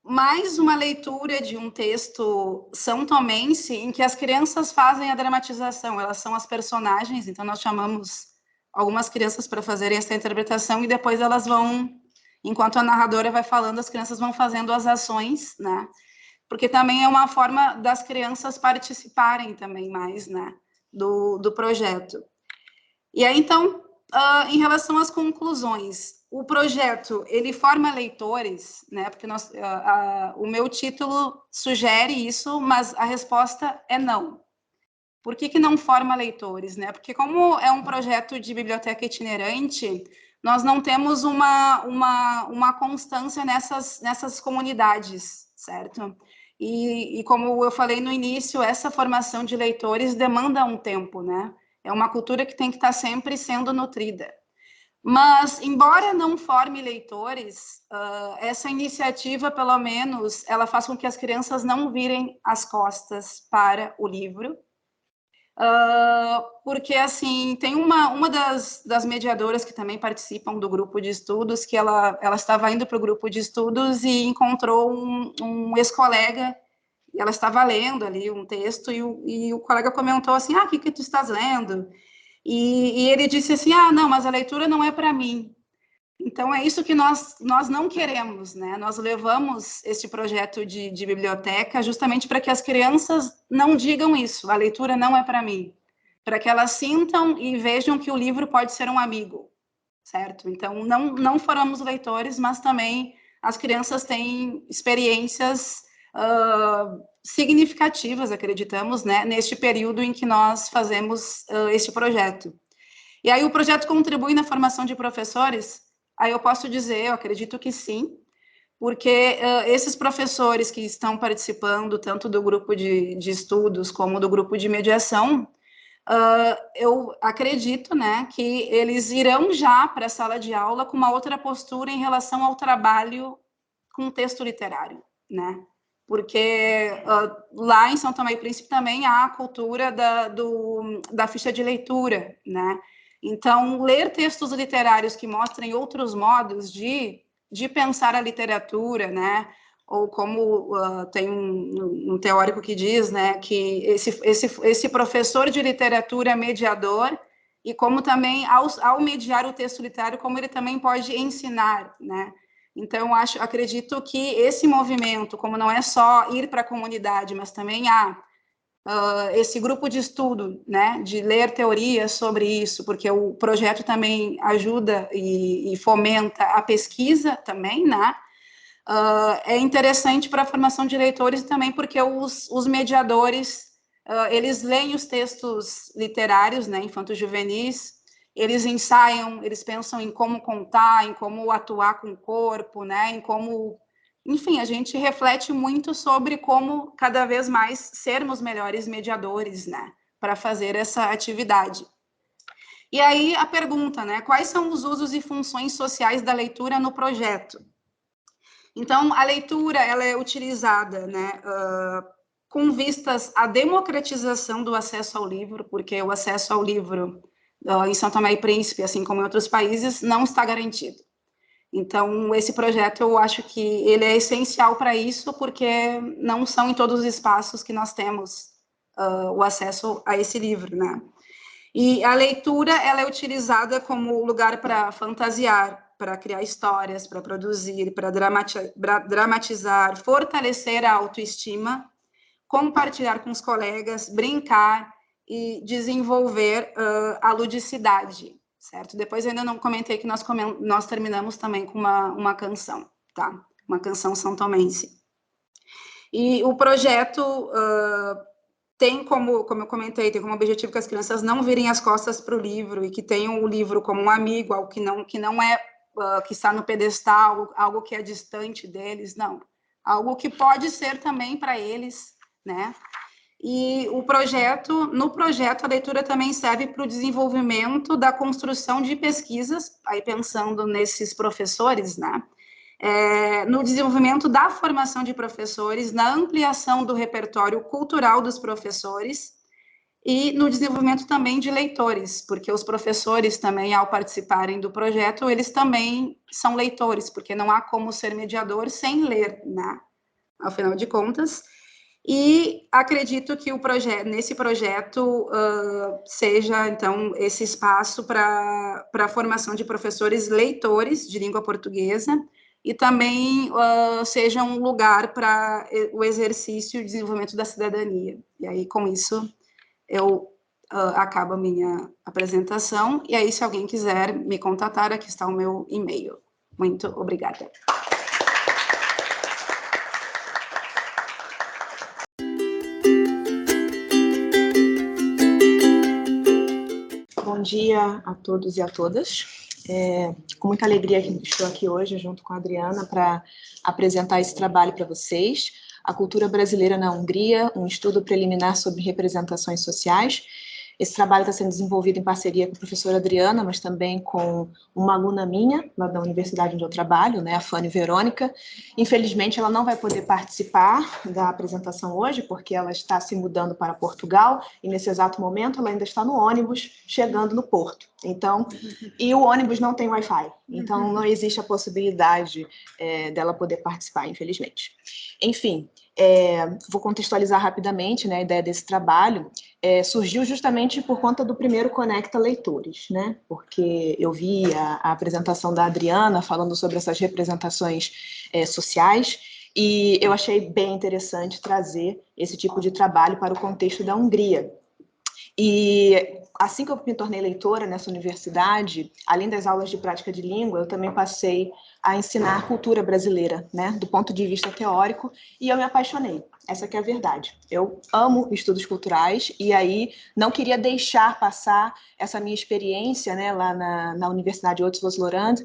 [SPEAKER 2] mais uma leitura de um texto são tomense, em que as crianças fazem a dramatização, elas são as personagens, então nós chamamos algumas crianças para fazerem essa interpretação, e depois elas vão, enquanto a narradora vai falando, as crianças vão fazendo as ações, né? Porque também é uma forma das crianças participarem também mais, né, do projeto. E aí, então, em relação às conclusões, o projeto, ele forma leitores, né, porque o meu título sugere isso, mas a resposta é não. Por que não forma leitores, né? Porque como é um projeto de biblioteca itinerante, nós não temos uma constância nessas comunidades, certo? E como eu falei no início, essa formação de leitores demanda um tempo, né? É uma cultura que tem que estar sempre sendo nutrida. Mas, embora não forme leitores, essa iniciativa, pelo menos, ela faz com que as crianças não virem as costas para o livro, porque, assim, tem uma das mediadoras que também participam do grupo de estudos, que ela estava indo para o grupo de estudos e encontrou um ex-colega, e ela estava lendo ali um texto, e o colega comentou assim, o que tu estás lendo? E ele disse assim, não, mas a leitura não é para mim. Então, é isso que nós não queremos, né? Nós levamos esse projeto de biblioteca justamente para que as crianças não digam isso, a leitura não é para mim, para que elas sintam e vejam que o livro pode ser um amigo, certo? Então, não formamos leitores, mas também as crianças têm experiências significativas, acreditamos, né, neste período em que nós fazemos este projeto. E aí o projeto contribui na formação de professores? Aí eu posso dizer, eu acredito que sim, porque esses professores que estão participando, tanto do grupo de estudos como do grupo de mediação, eu acredito, né, que eles irão já para a sala de aula com uma outra postura em relação ao trabalho com texto literário, né? Porque lá em São Tomé e Príncipe também há a cultura da ficha de leitura, né? Então, ler textos literários que mostrem outros modos de pensar a literatura, né? Ou como tem um teórico que diz, né, que esse professor de literatura é mediador, e como também, ao mediar o texto literário, como ele também pode ensinar, né? Então, acredito que esse movimento, como não é só ir para a comunidade, mas também há esse grupo de estudo, né, de ler teorias sobre isso, porque o projeto também ajuda e fomenta a pesquisa também, né? É interessante para a formação de leitores também, porque os mediadores, eles leem os textos literários, né, infanto-juvenis, eles ensaiam, eles pensam em como contar, em como atuar com o corpo, né, em como... Enfim, a gente reflete muito sobre como cada vez mais sermos melhores mediadores, né, para fazer essa atividade. E aí a pergunta, né, quais são os usos e funções sociais da leitura no projeto? Então, a leitura, ela é utilizada, né, com vistas à democratização do acesso ao livro, porque o acesso ao livro em São Tomé e Príncipe, assim como em outros países, não está garantido. Então, esse projeto, eu acho que ele é essencial para isso, porque não são em todos os espaços que nós temos o acesso a esse livro, né? E a leitura, ela é utilizada como lugar para fantasiar, para criar histórias, para produzir, para dramatizar, fortalecer a autoestima, compartilhar com os colegas, brincar e desenvolver a ludicidade, certo? Depois eu ainda não comentei que nós terminamos também com uma canção, tá? Uma canção são tomense. E o projeto tem como eu comentei, tem como objetivo que as crianças não virem as costas para o livro e que tenham o livro como um amigo, algo que não é que está no pedestal, algo que é distante deles, não. Algo que pode ser também para eles, né? E no projeto, a leitura também serve para o desenvolvimento da construção de pesquisas, aí pensando nesses professores, né? No desenvolvimento da formação de professores, na ampliação do repertório cultural dos professores e no desenvolvimento também de leitores, porque os professores também, ao participarem do projeto, eles também são leitores, porque não há como ser mediador sem ler, né? Afinal de contas. E acredito que nesse projeto seja, então, esse espaço para a formação de professores leitores de língua portuguesa e também seja um lugar para o exercício e desenvolvimento da cidadania. E aí, com isso, eu acabo a minha apresentação. E aí, se alguém quiser me contatar, aqui está o meu e-mail. Muito obrigada.
[SPEAKER 3] Bom dia a todos e a todas. Com muita alegria que estou aqui hoje junto com a Adriana para apresentar esse trabalho para vocês. A cultura brasileira na Hungria, um estudo preliminar sobre representações sociais. Esse trabalho está sendo desenvolvido em parceria com a professora Adriana, mas também com uma aluna minha, lá da universidade onde eu trabalho, né, a Fanny Verônica. Infelizmente, ela não vai poder participar da apresentação hoje, porque ela está se mudando para Portugal, e nesse exato momento ela ainda está no ônibus, chegando no Porto. Então, e o ônibus não tem Wi-Fi, então não existe a possibilidade dela poder participar, infelizmente. Enfim, vou contextualizar rapidamente, né, a ideia desse trabalho. Surgiu justamente por conta do primeiro Conecta Leitores, né? Porque eu vi a apresentação da Adriana falando sobre essas representações sociais e eu achei bem interessante trazer esse tipo de trabalho para o contexto da Hungria. E assim que eu me tornei leitora nessa universidade, além das aulas de prática de língua, eu também passei a ensinar cultura brasileira, né, do ponto de vista teórico, e eu me apaixonei. Essa que é a verdade. Eu amo estudos culturais e aí não queria deixar passar essa minha experiência, né, lá na Universidade Oxford-Lorand,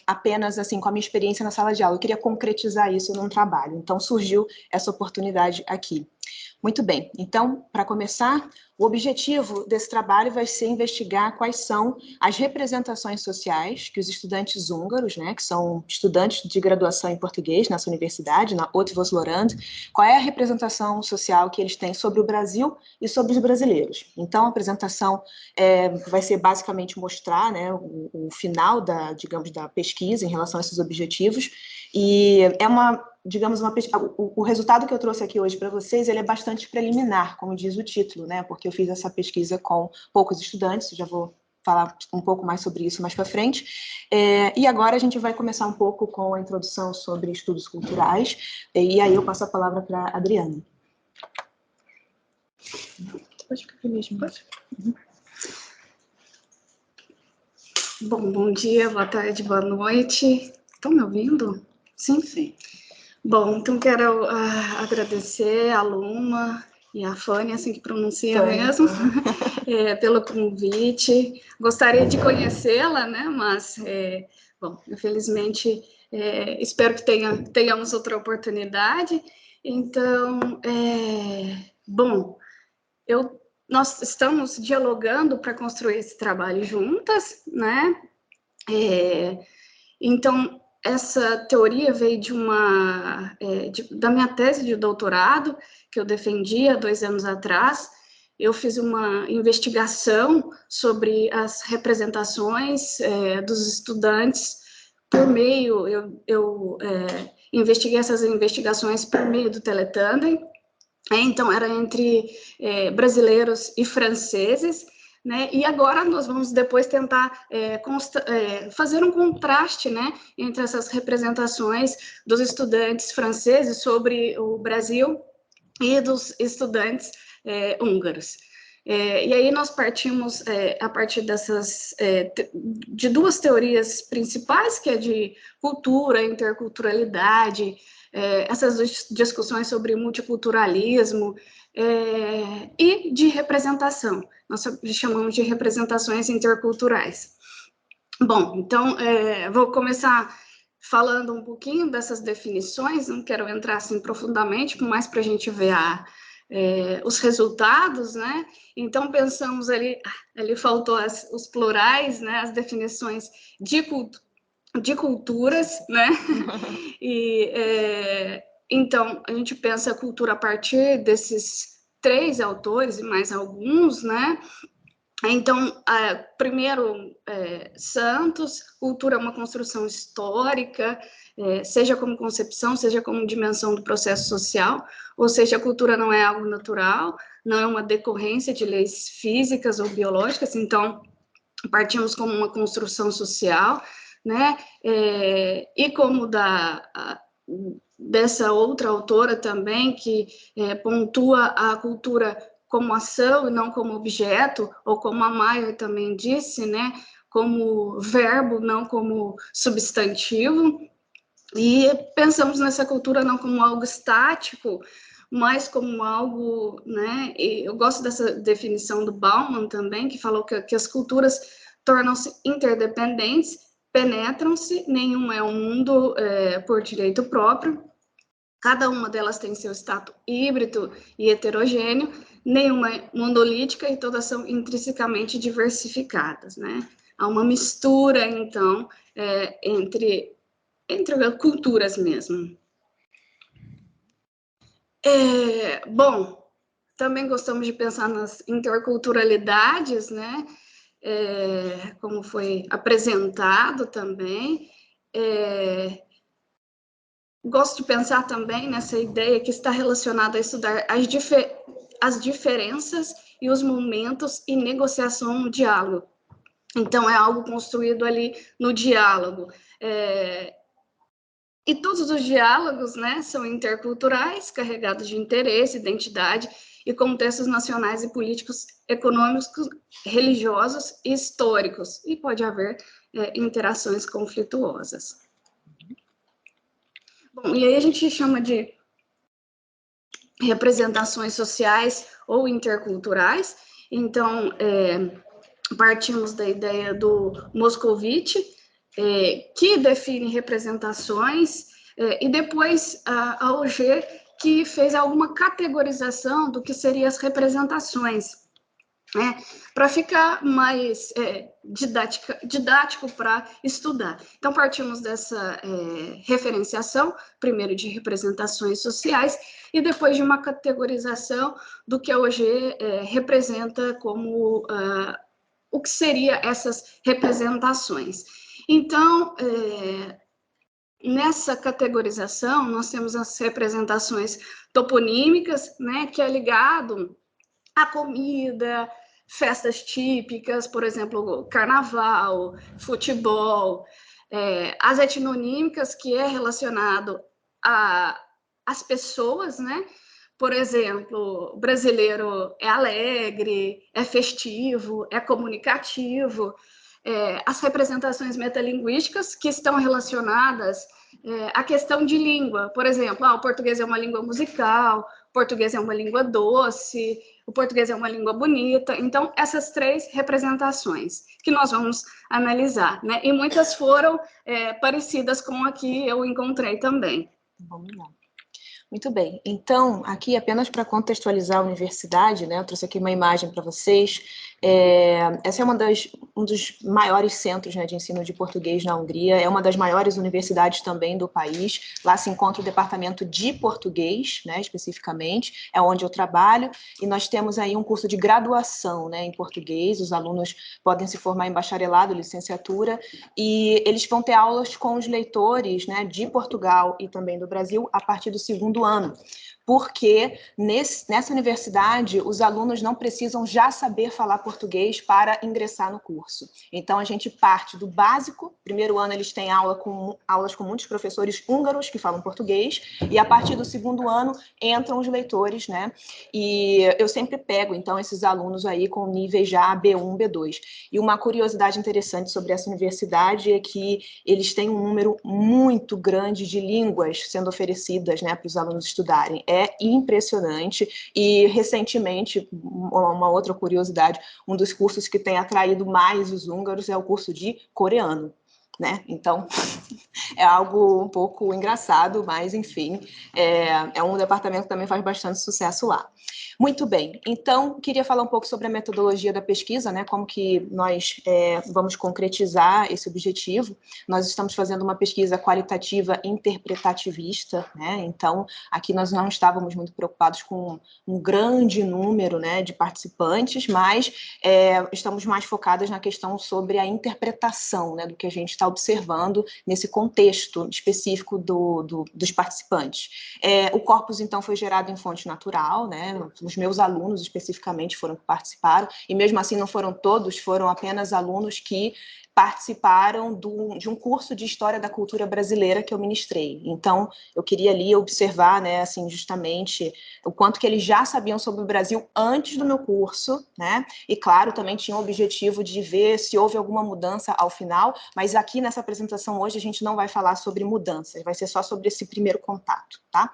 [SPEAKER 3] apenas assim com a minha experiência na sala de aula. Eu queria concretizar isso num trabalho. Então surgiu essa oportunidade aqui. Muito bem, então, para começar, o objetivo desse trabalho vai ser investigar quais são as representações sociais que os estudantes húngaros, né, que são estudantes de graduação em português nessa universidade, na Oxford-Lorand, qual é a representação social que eles têm sobre o Brasil e sobre os brasileiros. Então, a apresentação vai ser basicamente mostrar, né, o final digamos, da pesquisa em relação a esses objetivos, e digamos, o resultado que eu trouxe aqui hoje para vocês, ele é bastante preliminar, como diz o título, né? Porque eu fiz essa pesquisa com poucos estudantes, já vou falar um pouco mais sobre isso mais para frente. E agora a gente vai começar um pouco com a introdução sobre estudos culturais, e aí eu passo a palavra para a Adriana. Pode ficar aqui mesmo. Pode.
[SPEAKER 4] Bom dia, boa tarde, boa noite. Estão me ouvindo? Sim? Sim. Bom, então quero agradecer a Luma e a Fanny, assim que pronuncia mesmo, pelo convite. Gostaria de conhecê-la, né? Mas, bom, infelizmente, espero que tenhamos outra oportunidade. Então, bom, nós estamos dialogando para construir esse trabalho juntas, né? Então, essa teoria veio da minha tese de doutorado, que eu defendi há 2 anos atrás. Eu fiz uma investigação sobre as representações dos estudantes por meio, eu investiguei essas investigações por meio do Teletandem. Então, era entre brasileiros e franceses, né? E agora nós vamos depois tentar fazer um contraste, né, entre essas representações dos estudantes franceses sobre o Brasil e dos estudantes húngaros. E aí nós partimos a partir de 2 teorias principais, que é de cultura, interculturalidade, essas discussões sobre multiculturalismo e de representação. Nós chamamos de representações interculturais. Bom, então, vou começar falando um pouquinho dessas definições, não quero entrar assim profundamente, mais para a gente ver os resultados, né? Então, pensamos ali faltou os plurais, né? As definições de culturas, né? E, então, a gente pensa a cultura a partir desses 3 autores e mais alguns, né? Então, primeiro, Santos, cultura é uma construção histórica, seja como concepção, seja como dimensão do processo social, ou seja, a cultura não é algo natural, não é uma decorrência de leis físicas ou biológicas, então, partimos como uma construção social, né? E como dessa outra autora também, que pontua a cultura como ação e não como objeto, ou como a Maier também disse, né, como verbo, não como substantivo, e pensamos nessa cultura não como algo estático, mas como algo, né, eu gosto dessa definição do Bauman também, que falou que as culturas tornam-se interdependentes, penetram-se, nenhuma é um mundo por direito próprio, cada uma delas tem seu status híbrido e heterogêneo, nenhuma é monolítica e todas são intrinsecamente diversificadas, né? Há uma mistura, então, entre culturas mesmo. Bom, também gostamos de pensar nas interculturalidades, né? Como foi apresentado também. Gosto de pensar também nessa ideia que está relacionada a estudar as diferenças e os momentos e negociação no diálogo. Então, é algo construído ali no diálogo. E todos os diálogos, né, são interculturais, carregados de interesse, identidade e contextos nacionais e políticos, econômicos, religiosos e históricos. E pode haver interações conflituosas. Bom, e aí a gente chama de representações sociais ou interculturais. Então, partimos da ideia do Moscovici, que define representações, e depois a Auger, que fez alguma categorização do que seriam as representações, né, para ficar mais didático para estudar. Então, partimos dessa referenciação, primeiro de representações sociais, e depois de uma categorização do que a Auger representa como o que seriam essas representações. Então, nessa categorização, nós temos as representações toponímicas, né, que é ligado à comida, festas típicas, por exemplo, carnaval, futebol, as etnonímicas, que é relacionado às pessoas, né? Por exemplo, o brasileiro é alegre, é festivo, é comunicativo. As representações metalinguísticas, que estão relacionadas à questão de língua. Por exemplo, o português é uma língua musical, o português é uma língua doce, o português é uma língua bonita. Então, essas 3 representações que nós vamos analisar, né? E muitas foram parecidas com a que eu encontrei também.
[SPEAKER 3] Vamos lá. Muito bem. Então, aqui, apenas para contextualizar a universidade, né, eu trouxe aqui uma imagem para vocês. Essa é um dos maiores centros, né, de ensino de português na Hungria, é uma das maiores universidades também do país. Lá se encontra o departamento de português, né, especificamente, é onde eu trabalho, e nós temos aí um curso de graduação, né, em português. Os alunos podem se formar em bacharelado, licenciatura, e eles vão ter aulas com os leitores, né, de Portugal e também do Brasil a partir do 2º ano. porque nessa universidade os alunos não precisam já saber falar português para ingressar no curso. Então, a gente parte do básico. Primeiro ano eles têm aulas com muitos professores húngaros que falam português, e a partir do segundo ano entram os leitores, né? E eu sempre pego, então, esses alunos aí com níveis já B1, B2. E uma curiosidade interessante sobre essa universidade é que eles têm um número muito grande de línguas sendo oferecidas, né, para os alunos estudarem. É impressionante. E, recentemente, uma outra curiosidade, um dos cursos que tem atraído mais os húngaros é o curso de coreano, né? Então, é algo um pouco engraçado, mas, enfim, é um departamento que também faz bastante sucesso lá. Muito bem, então, queria falar um pouco sobre a metodologia da pesquisa, né? Como que nós vamos concretizar esse objetivo. Nós estamos fazendo uma pesquisa qualitativa interpretativista, né? Então, aqui nós não estávamos muito preocupados com um grande número, né, de participantes, mas estamos mais focadas na questão sobre a interpretação, né, do que a gente está observando nesse contexto específico dos participantes. O corpus, então, foi gerado em fonte natural, né? Os meus alunos, especificamente, foram que participaram, e mesmo assim não foram todos, foram apenas alunos que participaram de um curso de História da Cultura Brasileira que eu ministrei. Então, eu queria ali observar, né, assim, justamente o quanto que eles já sabiam sobre o Brasil antes do meu curso, né? E, claro, também tinha o objetivo de ver se houve alguma mudança ao final, mas aqui nessa apresentação hoje a gente não vai falar sobre mudanças, vai ser só sobre esse primeiro contato, tá?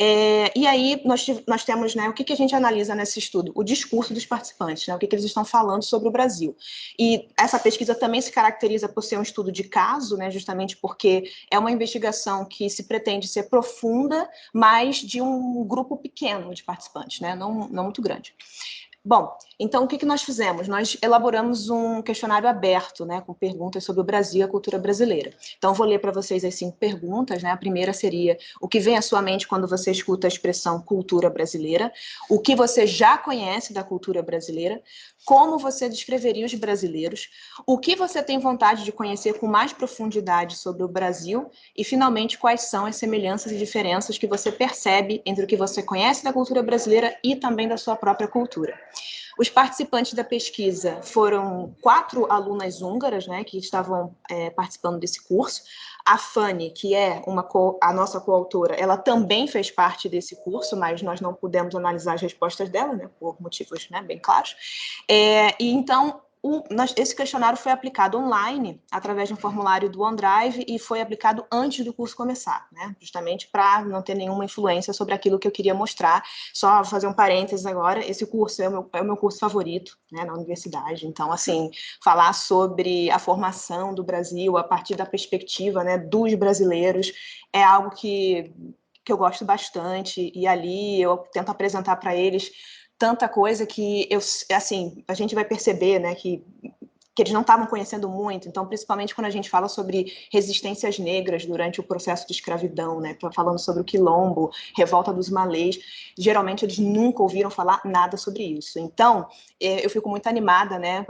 [SPEAKER 3] E aí nós temos, né, o que a gente analisa nesse estudo? O discurso dos participantes, né, o que eles estão falando sobre o Brasil. E essa pesquisa também se caracteriza por ser um estudo de caso, né, justamente porque é uma investigação que se pretende ser profunda, mas de um grupo pequeno de participantes, né, não muito grande. Bom, então o que nós fizemos? Nós elaboramos um questionário aberto, né, com perguntas sobre o Brasil e a cultura brasileira. Então, vou ler para vocês as 5 perguntas, né? A primeira seria: o que vem à sua mente quando você escuta a expressão cultura brasileira? O que você já conhece da cultura brasileira? Como você descreveria os brasileiros? O que você tem vontade de conhecer com mais profundidade sobre o Brasil? E, finalmente, quais são as semelhanças e diferenças que você percebe entre o que você conhece da cultura brasileira e também da sua própria cultura? Os participantes da pesquisa foram 4 alunas húngaras, né, que estavam participando desse curso. A Fanny, que é a nossa coautora, ela também fez parte desse curso, mas nós não pudemos analisar as respostas dela, né, por motivos, né, bem claros. E então, esse questionário foi aplicado online, através de um formulário do OneDrive, e foi aplicado antes do curso começar, né? Justamente para não ter nenhuma influência sobre aquilo que eu queria mostrar. Só fazer um parênteses agora, esse curso é o meu curso favorito, né, na universidade. Então, assim, falar sobre a formação do Brasil a partir da perspectiva, né, dos brasileiros é algo que eu gosto bastante, e ali eu tento apresentar para eles tanta coisa que a gente vai perceber, né, que eles não estavam conhecendo muito. Então, principalmente quando a gente fala sobre resistências negras durante o processo de escravidão, né, falando sobre o quilombo, revolta dos malês, geralmente eles nunca ouviram falar nada sobre isso. Então, eu fico muito animada, né,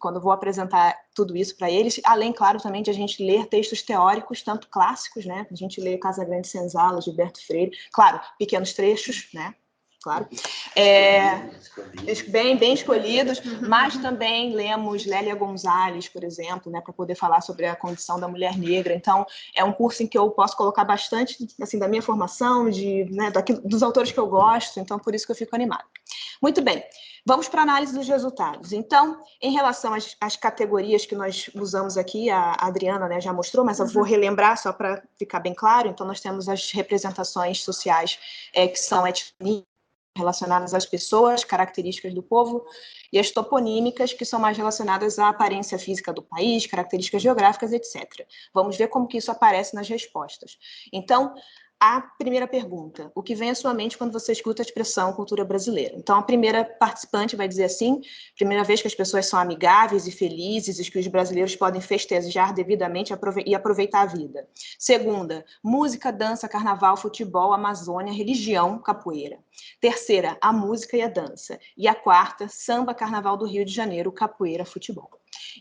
[SPEAKER 3] quando vou apresentar tudo isso para eles, além, claro, também de a gente ler textos teóricos, tanto clássicos, né, a gente lê Casagrande Senzala, Gilberto Freire, claro, pequenos trechos, né, claro, bem escolhidos, mas também lemos Lélia Gonzalez, por exemplo, né, para poder falar sobre a condição da mulher negra. Então, é um curso em que eu posso colocar bastante, assim, da minha formação, né, dos autores que eu gosto, então por isso que eu fico animada. Muito bem, vamos para a análise dos resultados. Então, em relação às categorias que nós usamos aqui, a Adriana, né, já mostrou, mas eu vou relembrar só para ficar bem claro. Então, nós temos as representações sociais, que são etnias, relacionadas às pessoas, características do povo, e as toponímicas, que são mais relacionadas à aparência física do país, características geográficas, etc. Vamos ver como que isso aparece nas respostas. Então, a primeira pergunta: o que vem à sua mente quando você escuta a expressão cultura brasileira? Então, a primeira participante vai dizer assim: primeira vez que as pessoas são amigáveis e felizes, e que os brasileiros podem festejar devidamente e aproveitar a vida. Segunda, música, dança, carnaval, futebol, Amazônia, religião, capoeira. Terceira, a música e a dança. E a quarta, samba, carnaval do Rio de Janeiro, capoeira, futebol.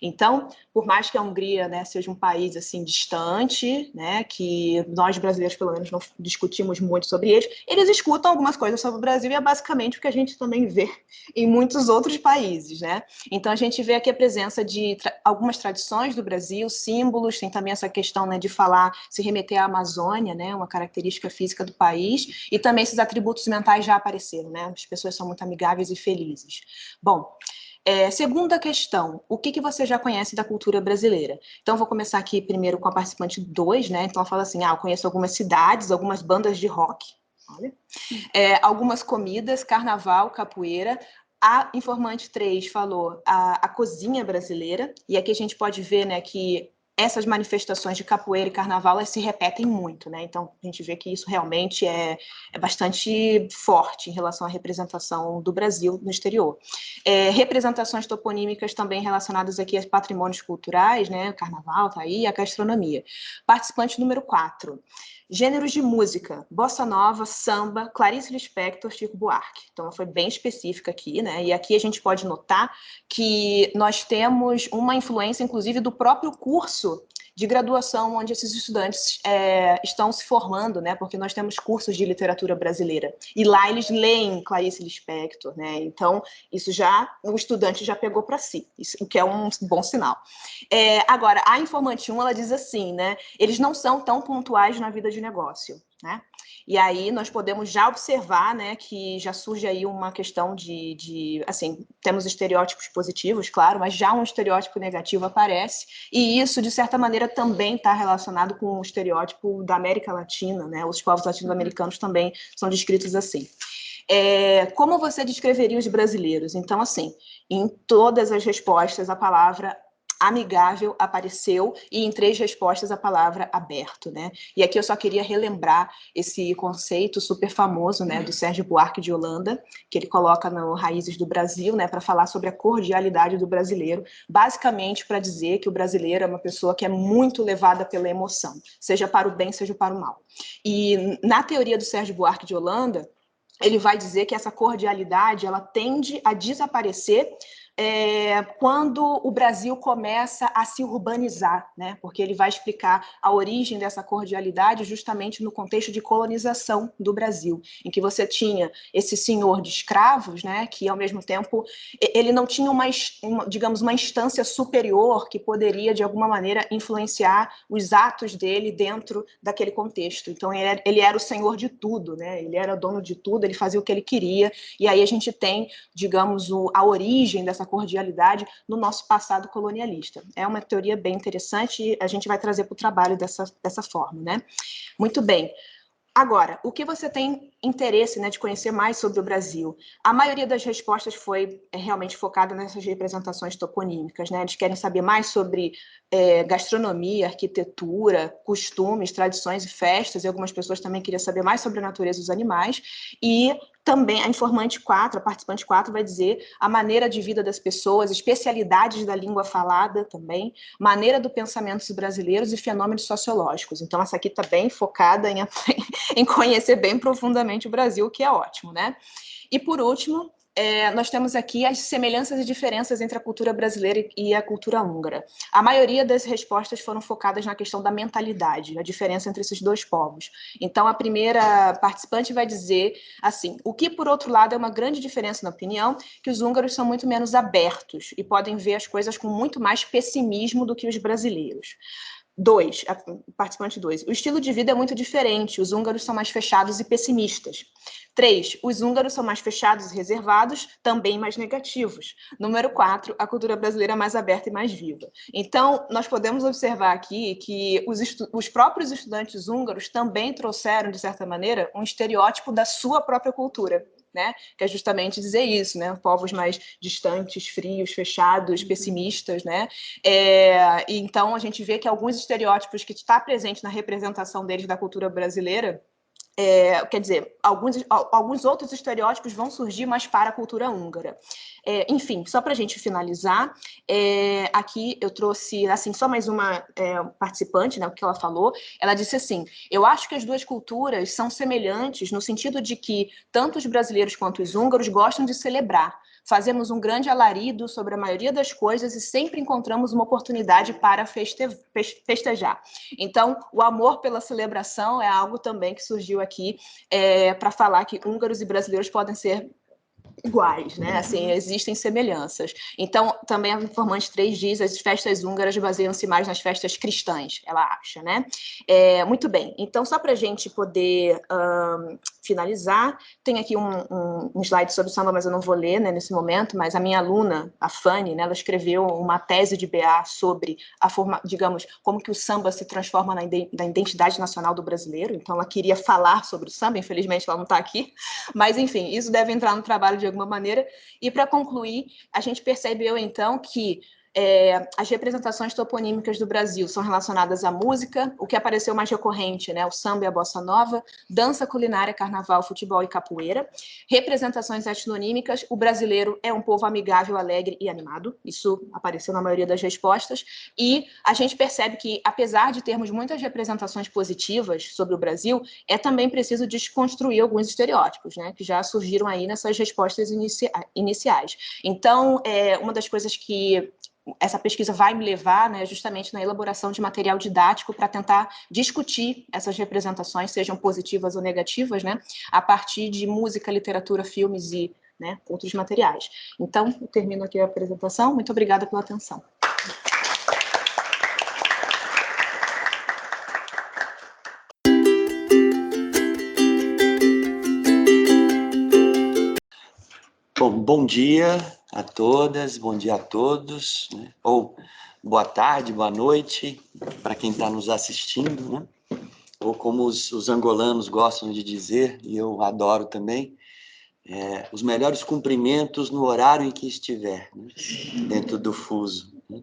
[SPEAKER 3] Então, por mais que a Hungria, né, seja um país assim distante, né, que nós brasileiros pelo menos não discutimos muito sobre eles escutam algumas coisas sobre o Brasil e é basicamente o que a gente também vê em muitos outros países, né? Então a gente vê aqui a presença de algumas tradições do Brasil, símbolos, tem também essa questão, né, de falar, se remeter à Amazônia, né, uma característica física do país, e também esses atributos mentais já apareceram, né? As pessoas são muito amigáveis e felizes. Bom, segunda questão, o que você já conhece da cultura brasileira? Então, vou começar aqui primeiro com a participante 2, né? Então, ela fala assim, eu conheço algumas cidades, algumas bandas de rock, olha, algumas comidas, carnaval, capoeira. A informante 3 falou a cozinha brasileira, e aqui a gente pode ver, né, que essas manifestações de capoeira e carnaval, elas se repetem muito, né? Então, a gente vê que isso realmente é bastante forte em relação à representação do Brasil no exterior. Representações toponímicas também relacionadas aqui a patrimônios culturais, né? O carnaval tá aí, a gastronomia. Participante número 4. Gêneros de música, bossa nova, samba, Clarice Lispector, Chico Buarque. Então, ela foi bem específica aqui, né? E aqui a gente pode notar que nós temos uma influência, inclusive, do próprio curso de graduação onde esses estudantes estão se formando, né? Porque nós temos cursos de literatura brasileira. E lá eles leem Clarice Lispector, né? Então, isso o estudante já pegou para si, o que é um bom sinal. Agora, a informante 1, ela diz assim, né? Eles não são tão pontuais na vida de negócio, né? E aí nós podemos já observar, né, que já surge aí uma questão assim, temos estereótipos positivos, claro, mas já um estereótipo negativo aparece, e isso, de certa maneira, também está relacionado com o estereótipo da América Latina, né? Os povos latino-americanos também são descritos assim. Como você descreveria os brasileiros? Então, assim, em todas as respostas, a palavra amigável apareceu, e em 3 respostas a palavra aberto, né? E aqui eu só queria relembrar esse conceito super famoso, né, do Sérgio Buarque de Holanda, que ele coloca no Raízes do Brasil, né, para falar sobre a cordialidade do brasileiro, basicamente para dizer que o brasileiro é uma pessoa que é muito levada pela emoção, seja para o bem, seja para o mal. E na teoria do Sérgio Buarque de Holanda, ele vai dizer que essa cordialidade, ela tende a desaparecer quando o Brasil começa a se urbanizar, né? Porque ele vai explicar a origem dessa cordialidade justamente no contexto de colonização do Brasil, em que você tinha esse senhor de escravos, né? Que ao mesmo tempo ele não tinha digamos, uma instância superior que poderia de alguma maneira influenciar os atos dele dentro daquele contexto. Então ele era o senhor de tudo, né? Ele era dono de tudo, ele fazia o que ele queria, e aí a gente tem, digamos, a origem dessa cordialidade no nosso passado colonialista. É uma teoria bem interessante e a gente vai trazer para o trabalho dessa forma, né? Muito bem. Agora, o que você tem interesse, né, de conhecer mais sobre o Brasil? A maioria das respostas foi realmente focada nessas representações toponímicas, né? Eles querem saber mais sobre gastronomia, arquitetura, costumes, tradições e festas, e algumas pessoas também queriam saber mais sobre a natureza dos animais, e também a informante 4, a participante 4, vai dizer a maneira de vida das pessoas, especialidades da língua falada também, maneira do pensamento dos brasileiros e fenômenos sociológicos. Então, essa aqui está bem focada em conhecer bem profundamente o Brasil, o que é ótimo, né? E, por último, nós temos aqui as semelhanças e diferenças entre a cultura brasileira e a cultura húngara. A maioria das respostas foram focadas na questão da mentalidade, a diferença entre esses dois povos. Então, a primeira participante vai dizer assim, o que, por outro lado, é uma grande diferença na opinião, que os húngaros são muito menos abertos e podem ver as coisas com muito mais pessimismo do que os brasileiros. 2, a participante 2, o estilo de vida é muito diferente, os húngaros são mais fechados e pessimistas. 3, os húngaros são mais fechados e reservados, também mais negativos. Número 4, a cultura brasileira é mais aberta e mais viva. Então, nós podemos observar aqui que os próprios estudantes húngaros também trouxeram, de certa maneira, um estereótipo da sua própria cultura, né? Que é justamente dizer isso, né? Povos mais distantes, frios, fechados, pessimistas, né? Então, a gente vê que alguns estereótipos que está presente na representação deles da cultura brasileira, quer dizer, alguns outros estereótipos vão surgir, mas para a cultura húngara. Enfim, só para a gente finalizar, aqui eu trouxe, assim, só mais uma participante, né, o que ela falou. Ela disse assim, eu acho que as duas culturas são semelhantes no sentido de que tanto os brasileiros quanto os húngaros gostam de celebrar, fazemos um grande alarido sobre a maioria das coisas e sempre encontramos uma oportunidade para festejar. Então, o amor pela celebração é algo também que surgiu aqui para falar que húngaros e brasileiros podem ser iguais, né? Assim, existem semelhanças. Então, também a informante 3 diz, as festas húngaras baseiam-se mais nas festas cristãs, ela acha, né? Muito bem. Então, só para a gente poder finalizar, tem aqui um slide sobre o samba, mas eu não vou ler, né, nesse momento, mas a minha aluna, a Fanny, né, ela escreveu uma tese de BA sobre digamos, como que o samba se transforma na identidade nacional do brasileiro. Então, ela queria falar sobre o samba, infelizmente ela não está aqui, mas, enfim, isso deve entrar no trabalho de alguma maneira. E, para concluir, a gente percebeu, então, que as representações toponímicas do Brasil são relacionadas à música, o que apareceu mais recorrente, né, o samba e a bossa nova, dança, culinária, carnaval, futebol e capoeira. Representações etnonímicas, o brasileiro é um povo amigável, alegre e animado, isso apareceu na maioria das respostas, e a gente percebe que, apesar de termos muitas representações positivas sobre o Brasil, é também preciso desconstruir alguns estereótipos, né, que já surgiram aí nessas respostas iniciais. Então, uma das coisas que essa pesquisa vai me levar, né, justamente na elaboração de material didático para tentar discutir essas representações, sejam positivas ou negativas, né, a partir de música, literatura, filmes e, né, outros materiais. Então, eu termino aqui a apresentação. Muito obrigada pela atenção.
[SPEAKER 5] Bom dia a todas, bom dia a todos, né? Ou boa tarde, boa noite para quem está nos assistindo, né? Ou como os angolanos gostam de dizer, e eu adoro também, os melhores cumprimentos no horário em que estiver, né? Dentro do fuso, né?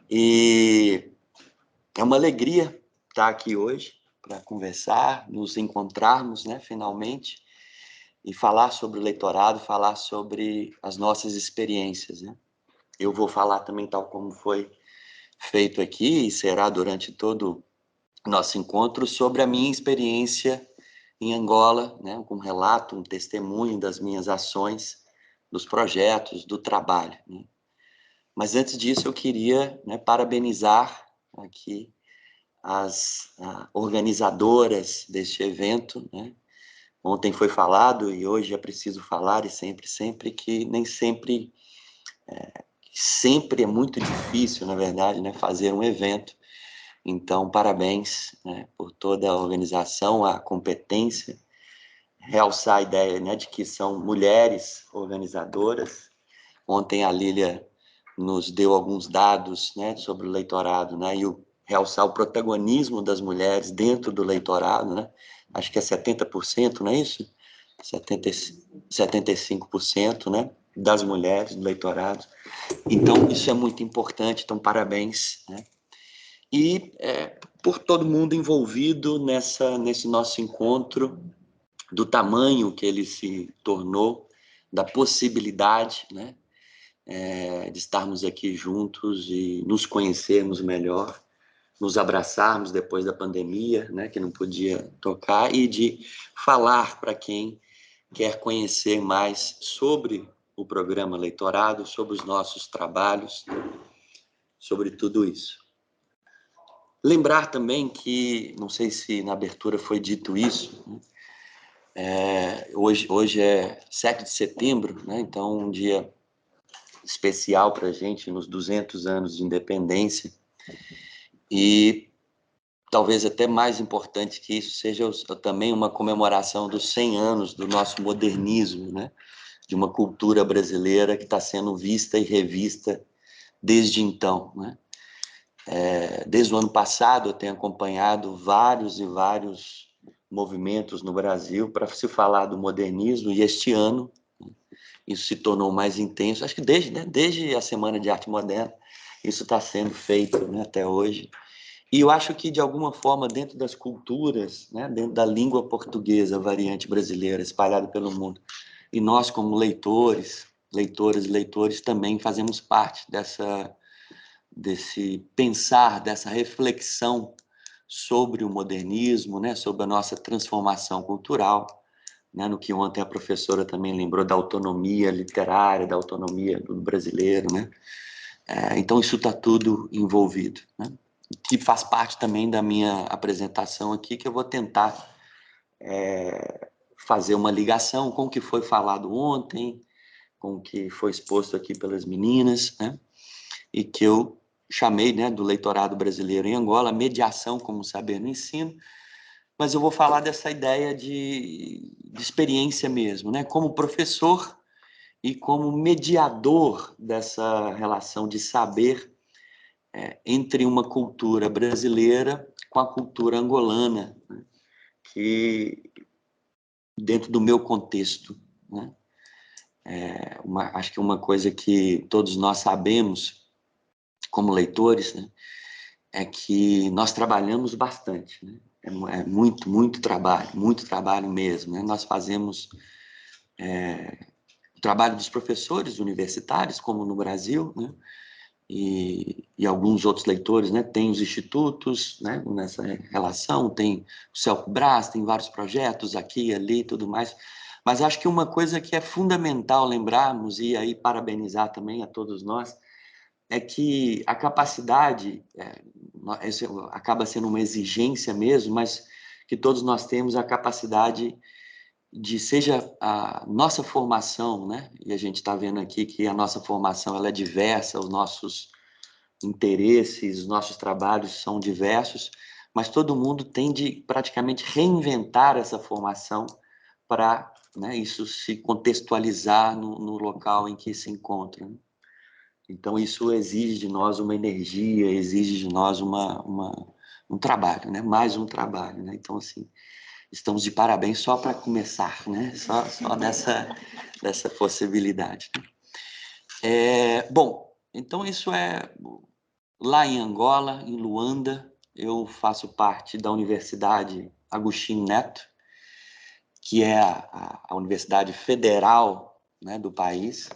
[SPEAKER 5] E é uma alegria estar aqui hoje para conversar, nos encontrarmos, né, finalmente, e falar sobre o leitorado, falar sobre as nossas experiências, né? Eu vou falar também, tal como foi feito aqui, e será durante todo o nosso encontro, sobre a minha experiência em Angola, né? Um relato, um testemunho das minhas ações, dos projetos, do trabalho, né? Mas antes disso, eu queria, né, parabenizar aqui as organizadoras deste evento, né? Ontem foi falado e hoje é preciso falar, e sempre que nem sempre é muito difícil, na verdade, né, fazer um evento. Então, parabéns, né, por toda a organização, a competência, realçar a ideia, né, de que são mulheres organizadoras. Ontem a Lília nos deu alguns dados, né, sobre o leitorado, né, e realçar o protagonismo das mulheres dentro do leitorado, né? Acho que é 70%, não é isso? 75%, né, das mulheres do leitorado. Então, isso é muito importante, então parabéns, né? E por todo mundo envolvido nesse nosso encontro, do tamanho que ele se tornou, da possibilidade, né, de estarmos aqui juntos e nos conhecermos melhor, nos abraçarmos depois da pandemia, né, que não podia tocar, e de falar para quem quer conhecer mais sobre o programa Leitorado, sobre os nossos trabalhos, sobre tudo isso. Lembrar também que, não sei se na abertura foi dito isso, né, hoje é 7 de setembro, né, então um dia especial para a gente, nos 200 anos de independência, e talvez até mais importante que isso seja também uma comemoração dos 100 anos do nosso modernismo, né? De uma cultura brasileira que está sendo vista e revista desde então, né? Desde o ano passado eu tenho acompanhado vários e vários movimentos no Brasil para se falar do modernismo, e este ano, né, isso se tornou mais intenso, acho que desde a Semana de Arte Moderna isso está sendo feito, né, até hoje. E eu acho que, de alguma forma, dentro das culturas, né, dentro da língua portuguesa, variante brasileira, espalhada pelo mundo, e nós, como leitoras e leitores, também fazemos parte desse pensar, dessa reflexão sobre o modernismo, né, sobre a nossa transformação cultural, né, no que ontem a professora também lembrou da autonomia literária, da autonomia do brasileiro, né? Então, isso está tudo envolvido, né? Que faz parte também da minha apresentação aqui, que eu vou tentar fazer uma ligação com o que foi falado ontem, com o que foi exposto aqui pelas meninas, né? E que eu chamei, né, do leitorado brasileiro em Angola, mediação como saber no ensino, mas eu vou falar dessa ideia de experiência mesmo, né? Como professor e como mediador dessa relação de saber entre uma cultura brasileira com a cultura angolana, né? Que, dentro do meu contexto, né? Acho que uma coisa que todos nós sabemos, como leitores, né? É que nós trabalhamos bastante, né? Muito trabalho mesmo, né? Nós fazemos o trabalho dos professores universitários, como no Brasil, né? E alguns outros leitores, né? Tem os institutos, né? Nessa relação, tem o Celco-Brás, tem vários projetos aqui, ali, tudo mais. Mas acho que uma coisa que é fundamental lembrarmos, e aí parabenizar também a todos nós, é que a capacidade, isso acaba sendo uma exigência mesmo, mas que todos nós temos a capacidade de, seja a nossa formação, né? E a gente está vendo aqui que a nossa formação ela é diversa, os nossos interesses, os nossos trabalhos são diversos, mas todo mundo tem de praticamente reinventar essa formação para, né, isso se contextualizar no local em que se encontra, né? Então, isso exige de nós uma energia, exige de nós um trabalho, né? Mais um trabalho, né? Então, assim, estamos de parabéns só para começar, né? Só dessa possibilidade, né? Bom, então isso é lá em Angola, em Luanda. Eu faço parte da Universidade Agostinho Neto, que é a universidade federal, né, do país,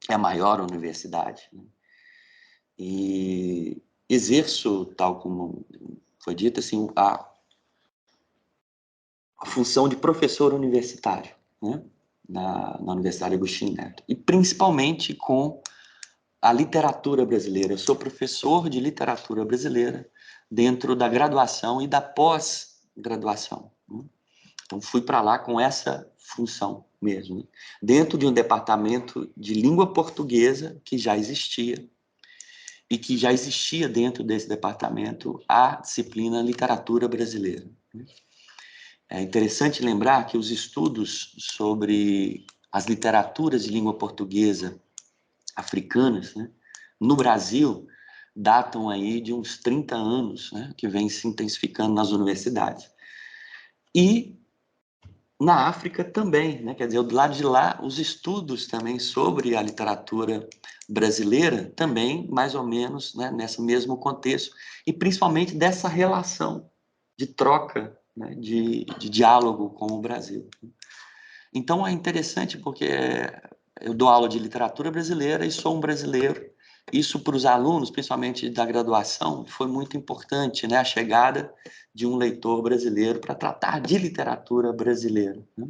[SPEAKER 5] é a maior universidade, né? E exerço, tal como foi dito, assim, a função de professor universitário, né, na Universidade Agostinho Neto, e principalmente com a literatura brasileira. Eu sou professor de literatura brasileira dentro da graduação e da pós-graduação, né? Então, fui para lá com essa função mesmo, né? Dentro de um departamento de língua portuguesa que já existia, e que já existia dentro desse departamento a disciplina literatura brasileira. É interessante lembrar que os estudos sobre as literaturas de língua portuguesa africanas, né, no Brasil, datam aí de uns 30 anos, né, que vem se intensificando nas universidades. E na África também, né? Quer dizer, do lado de lá, os estudos também sobre a literatura brasileira também, mais ou menos, né, nesse mesmo contexto, e principalmente dessa relação de troca, né, de diálogo com o Brasil. Então, é interessante porque eu dou aula de literatura brasileira e sou um brasileiro. Isso para os alunos, principalmente da graduação, foi muito importante, né? A chegada de um leitor brasileiro para tratar de literatura brasileira, né?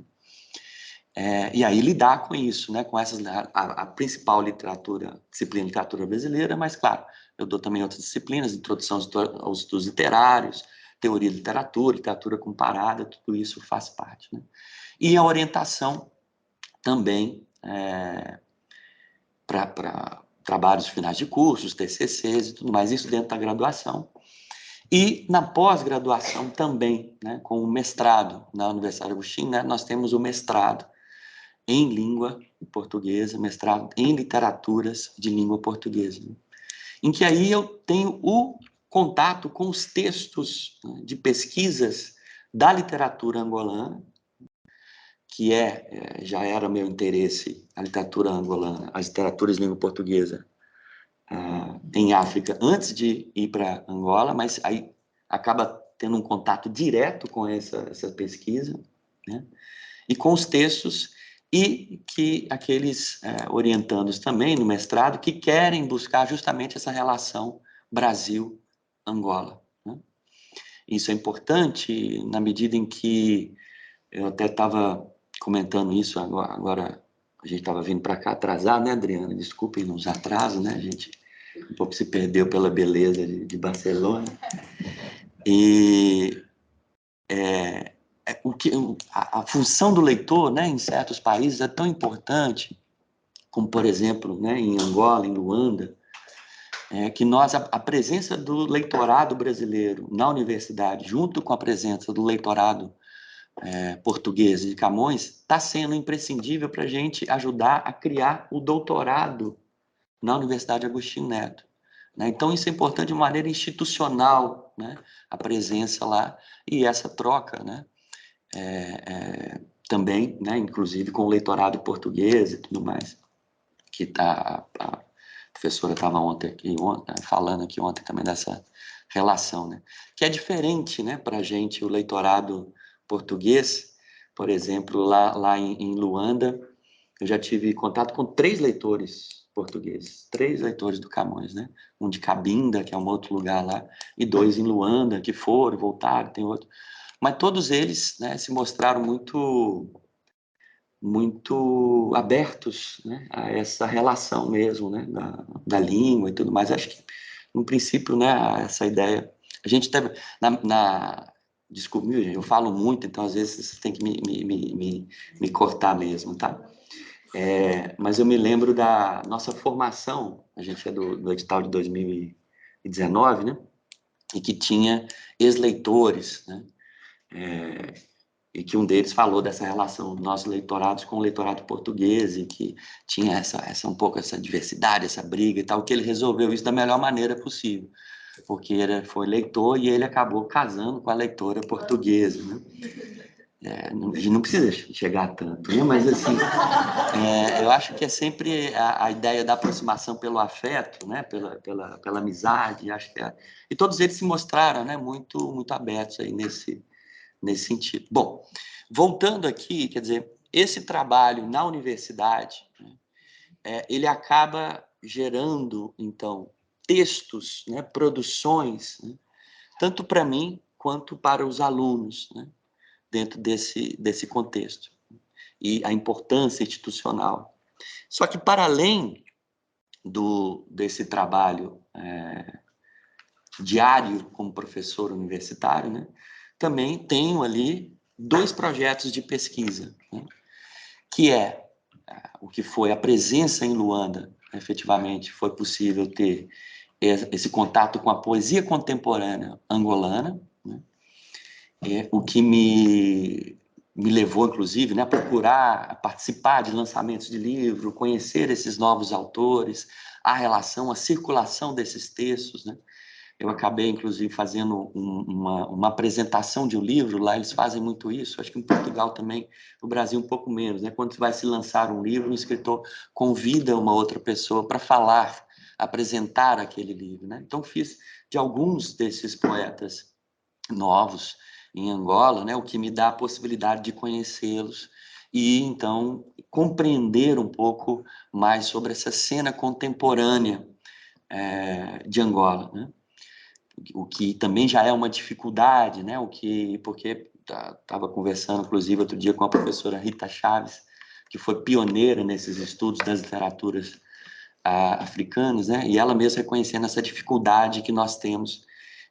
[SPEAKER 5] E aí lidar com isso, né? Com a principal disciplina de literatura brasileira, mas claro, eu dou também outras disciplinas, introdução aos estudos literários, teoria de literatura, literatura comparada, tudo isso faz parte, né? E a orientação também para trabalhos finais de cursos, TCCs e tudo mais, isso dentro da graduação. E na pós-graduação também, né, com o mestrado na Universidade Agostinho, né, nós temos o mestrado em língua portuguesa, mestrado em literaturas de língua portuguesa, né, em que aí eu tenho o contato com os textos, né, de pesquisas da literatura angolana, que já era meu interesse, a literatura angolana, as literaturas de língua portuguesa em África, antes de ir para Angola, mas aí acaba tendo um contato direto com essa pesquisa, né? E com os textos, e que aqueles orientandos também no mestrado, que querem buscar justamente essa relação Brasil-Angola, né? Isso é importante na medida em que eu até estava comentando isso agora a gente estava vindo para cá atrasado, né, Adriana? Desculpem nos atrasos, né? A gente um pouco se perdeu pela beleza de Barcelona. E a função do leitor, né, em certos países é tão importante, como, por exemplo, né, em Angola, em Luanda, que a presença do leitorado brasileiro na universidade, junto com a presença do leitorado português de Camões, está sendo imprescindível para a gente ajudar a criar o doutorado na Universidade Agostinho Neto. Né? Então, isso é importante de maneira institucional, né? A presença lá e essa troca, né? Também, né? Inclusive com o leitorado português e tudo mais, que a professora estava falando aqui ontem também dessa relação, né? Que é diferente, né, para a gente, o leitorado português. Por exemplo, lá em Luanda, eu já tive contato com 3 leitores portugueses, 3 leitores do Camões, né? Um de Cabinda, que é um outro lugar lá, e 2 em Luanda, que foram, voltaram, tem outro. Mas todos eles, né, se mostraram muito abertos, né, a essa relação mesmo, né, da língua e tudo mais. Acho que, no princípio, né, essa ideia... A gente teve... Desculpe, gente, eu falo muito, então às vezes você tem que me cortar mesmo, tá? Mas eu me lembro da nossa formação, a gente é do edital de 2019, né? E que tinha ex-leitores, né? E que um deles falou dessa relação dos nossos leitorados com o leitorado português, e que tinha um pouco essa diversidade, essa briga e tal, que ele resolveu isso da melhor maneira possível, porque ele foi leitor e ele acabou casando com a leitora portuguesa, né? A gente não precisa chegar tanto, né? Mas assim, eu acho que é sempre a ideia da aproximação pelo afeto, né? Pela amizade, acho que e todos eles se mostraram, né? Muito abertos aí nesse sentido. Bom, voltando aqui, quer dizer, esse trabalho na universidade, né, ele acaba gerando, então, textos, né? Produções, né? Tanto para mim quanto para os alunos, né? Dentro desse contexto, e a importância institucional. Só que, para além desse trabalho diário como professor universitário, né, também tenho ali 2 projetos de pesquisa, né, que o que foi a presença em Luanda, efetivamente, foi possível ter esse contato com a poesia contemporânea angolana, né, o que me levou, inclusive, né, a procurar, a participar de lançamentos de livro, conhecer esses novos autores, a relação, a circulação desses textos, né? Eu acabei, inclusive, fazendo uma apresentação de um livro, lá eles fazem muito isso, acho que em Portugal também, no Brasil um pouco menos, né? Quando vai se lançar um livro, o escritor convida uma outra pessoa para falar, apresentar aquele livro, né? Então, fiz de alguns desses poetas novos em Angola, né, o que me dá a possibilidade de conhecê-los e, então, compreender um pouco mais sobre essa cena contemporânea de Angola, né? O que também já é uma dificuldade, né? Porque estava conversando, inclusive, outro dia com a professora Rita Chaves, que foi pioneira nesses estudos das literaturas africanas, né? E ela mesma reconhecendo essa dificuldade que nós temos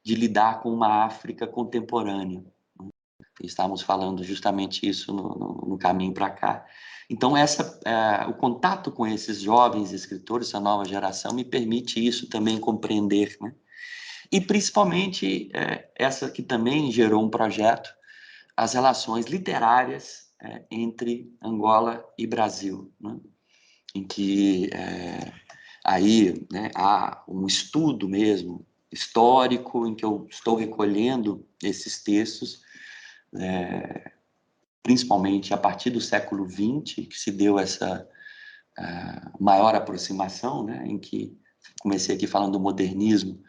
[SPEAKER 5] de lidar com uma África contemporânea. Estávamos falando justamente isso no caminho para cá. Então, o contato com esses jovens escritores, essa nova geração, me permite isso também compreender, né? E, principalmente, essa que também gerou um projeto, as relações literárias entre Angola e Brasil, né? Em que aí, né, há um estudo mesmo histórico em que eu estou recolhendo esses textos, principalmente a partir do século XX, que se deu essa maior aproximação, né, em que comecei aqui falando do modernismo,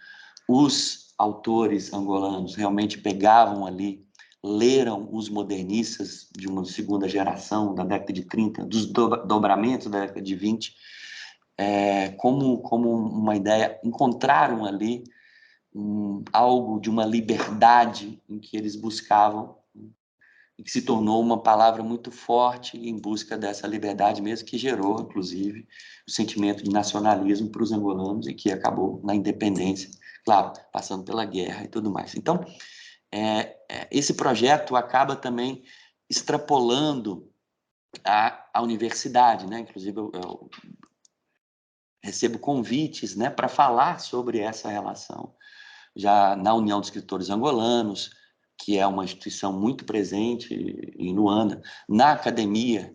[SPEAKER 5] os autores angolanos realmente pegavam ali, leram os modernistas de uma segunda geração, da década de 30, dos dobramentos da década de 20, como uma ideia, encontraram ali algo de uma liberdade em que eles buscavam e que se tornou uma palavra muito forte em busca dessa liberdade mesmo, que gerou, inclusive, o sentimento de nacionalismo para os angolanos e que acabou na independência, claro, passando pela guerra e tudo mais. Então, esse projeto acaba também extrapolando a universidade, né? Inclusive, eu recebo convites, né, para falar sobre essa relação, já na União dos Escritores Angolanos, que é uma instituição muito presente em Luanda, na Academia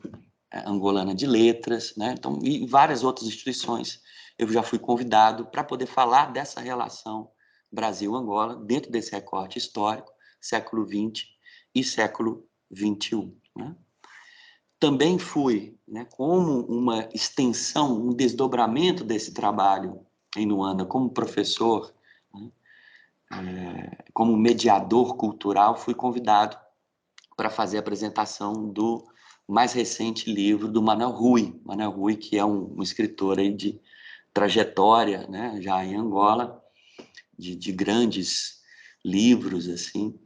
[SPEAKER 5] Angolana de Letras, né? Então, e várias outras instituições. Eu já fui convidado para poder falar dessa relação Brasil-Angola, dentro desse recorte histórico, século XX e século XXI. Né? Também fui, né, como uma extensão, um desdobramento desse trabalho em Luanda, como professor, né, como mediador cultural, fui convidado para fazer a apresentação do mais recente livro do Manuel Rui. Manuel Rui, que é um escritor aí de trajetória, né, já em Angola, de grandes livros, assim.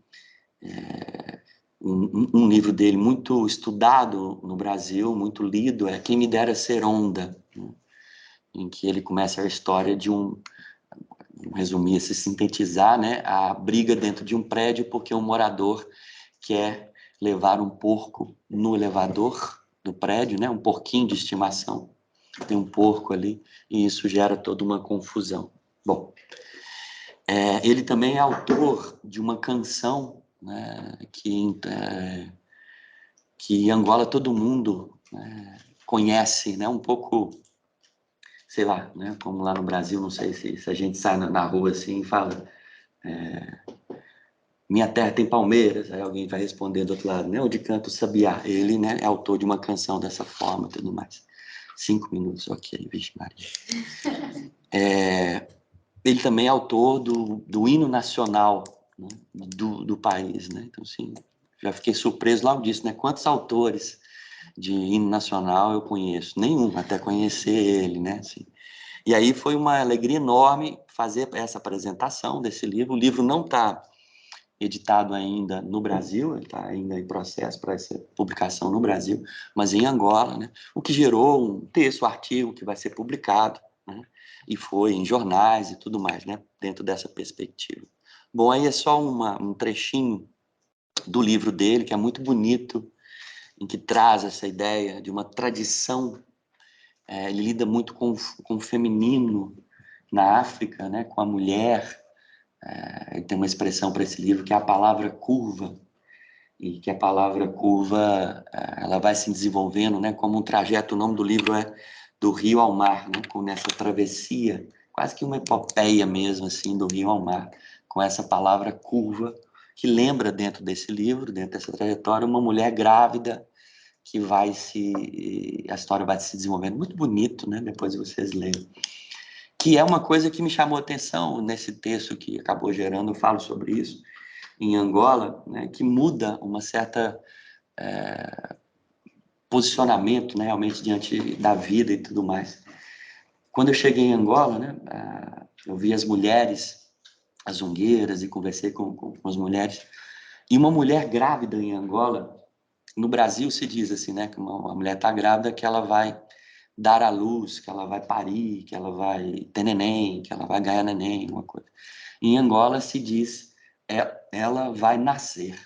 [SPEAKER 5] Um livro dele muito estudado no Brasil, muito lido, é Quem Me Dera Ser Onda, né, em que ele começa a história de resumir, se sintetizar, né, a briga dentro de um prédio porque um morador quer levar um porco no elevador do prédio, né, um porquinho de estimação, tem um porco ali, e isso gera toda uma confusão. Bom, ele também é autor de uma canção, né, que em Angola todo mundo, né, conhece, né, um pouco, sei lá, né, como lá no Brasil, não sei se a gente sai na rua assim e fala minha terra tem palmeiras, aí alguém vai responder do outro lado, né, o de canto sabiá, ele, né, é autor de uma canção dessa forma e tudo mais. 5 minutos, ok, vixe Maria. Ele também é autor do hino nacional, né, do país, né, então assim, já fiquei surpreso logo disso, né, quantos autores de hino nacional eu conheço, nenhum, até conhecer ele, né, assim. E aí foi uma alegria enorme fazer essa apresentação desse livro. O livro não está editado ainda no Brasil, ele está ainda em processo para essa publicação no Brasil, mas em Angola, né? O que gerou um texto, um artigo que vai ser publicado, né? E foi em jornais e tudo mais, né? Dentro dessa perspectiva. Bom, aí é só um trechinho do livro dele, que é muito bonito, em que traz essa ideia de uma tradição. Ele lida muito com o feminino na África, né? Com a mulher. Ele tem uma expressão para esse livro que é a palavra curva, e que a palavra curva ela vai se desenvolvendo, né, como um trajeto. O nome do livro é Do Rio ao Mar, né, com essa travessia, quase que uma epopeia mesmo, assim, do rio ao mar, com essa palavra curva, que lembra dentro desse livro, dentro dessa trajetória, uma mulher grávida que a história vai se desenvolvendo. Muito bonito, né, depois vocês leem. Que é uma coisa que me chamou a atenção nesse texto que acabou gerando, eu falo sobre isso, em Angola, né, que muda uma certa posicionamento, né, realmente diante da vida e tudo mais. Quando eu cheguei em Angola, né, eu vi as mulheres, as zungueiras, e conversei com as mulheres, e uma mulher grávida em Angola, no Brasil se diz assim, né, que uma mulher está grávida, que ela vai dar à luz, que ela vai parir, que ela vai ter neném, que ela vai ganhar neném, uma coisa. Em Angola se diz, ela vai nascer.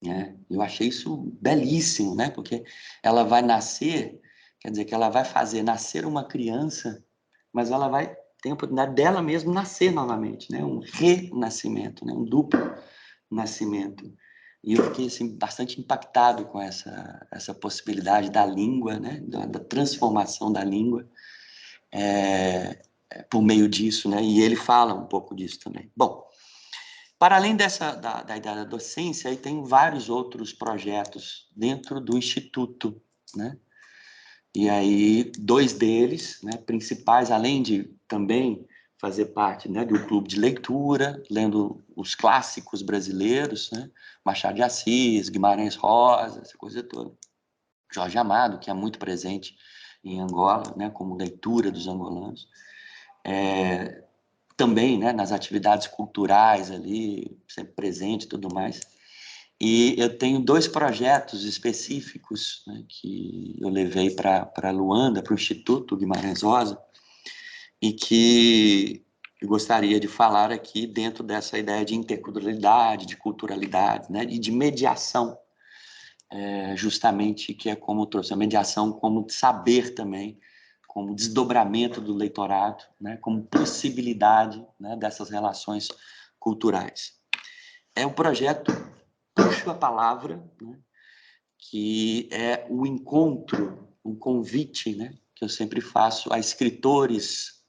[SPEAKER 5] Né? Eu achei isso belíssimo, né? Porque ela vai nascer, quer dizer que ela vai fazer nascer uma criança, mas ela vai ter a oportunidade dela mesma nascer novamente, né? Um renascimento, né? Um duplo nascimento. E eu fiquei assim, bastante impactado com essa possibilidade da língua, né? Da transformação da língua por meio disso, né? E ele fala um pouco disso também. Bom, para além da ideia da docência, aí tem vários outros projetos dentro do Instituto, né? E aí, 2 deles, né, principais, além de também fazer parte, né, do clube de leitura, lendo os clássicos brasileiros, né? Machado de Assis, Guimarães Rosa, essa coisa toda. Jorge Amado, que é muito presente em Angola, né, como leitura dos angolanos. Também, né, nas atividades culturais ali, sempre presente e tudo mais. E eu tenho 2 projetos específicos, né, que eu levei para Luanda, para o Instituto Guimarães Rosa, e que eu gostaria de falar aqui dentro dessa ideia de interculturalidade, de culturalidade, né, e de mediação, justamente, que é como eu trouxe a mediação como saber também, como desdobramento do leitorado, né, como possibilidade, né, dessas relações culturais. É um projeto Puxo a Palavra, né, que é o encontro, um convite, né, que eu sempre faço a escritores,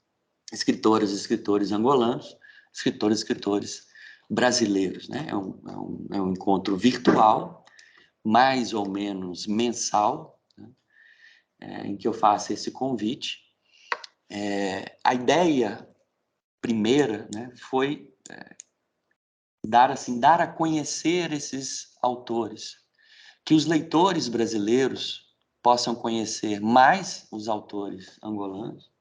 [SPEAKER 5] escritoras e escritores angolanos, escritores e escritores brasileiros. Né? É um encontro virtual, mais ou menos mensal, né, em que eu faço esse convite. A ideia primeira, né, foi dar a conhecer esses autores, que os leitores brasileiros possam conhecer mais os autores angolanos,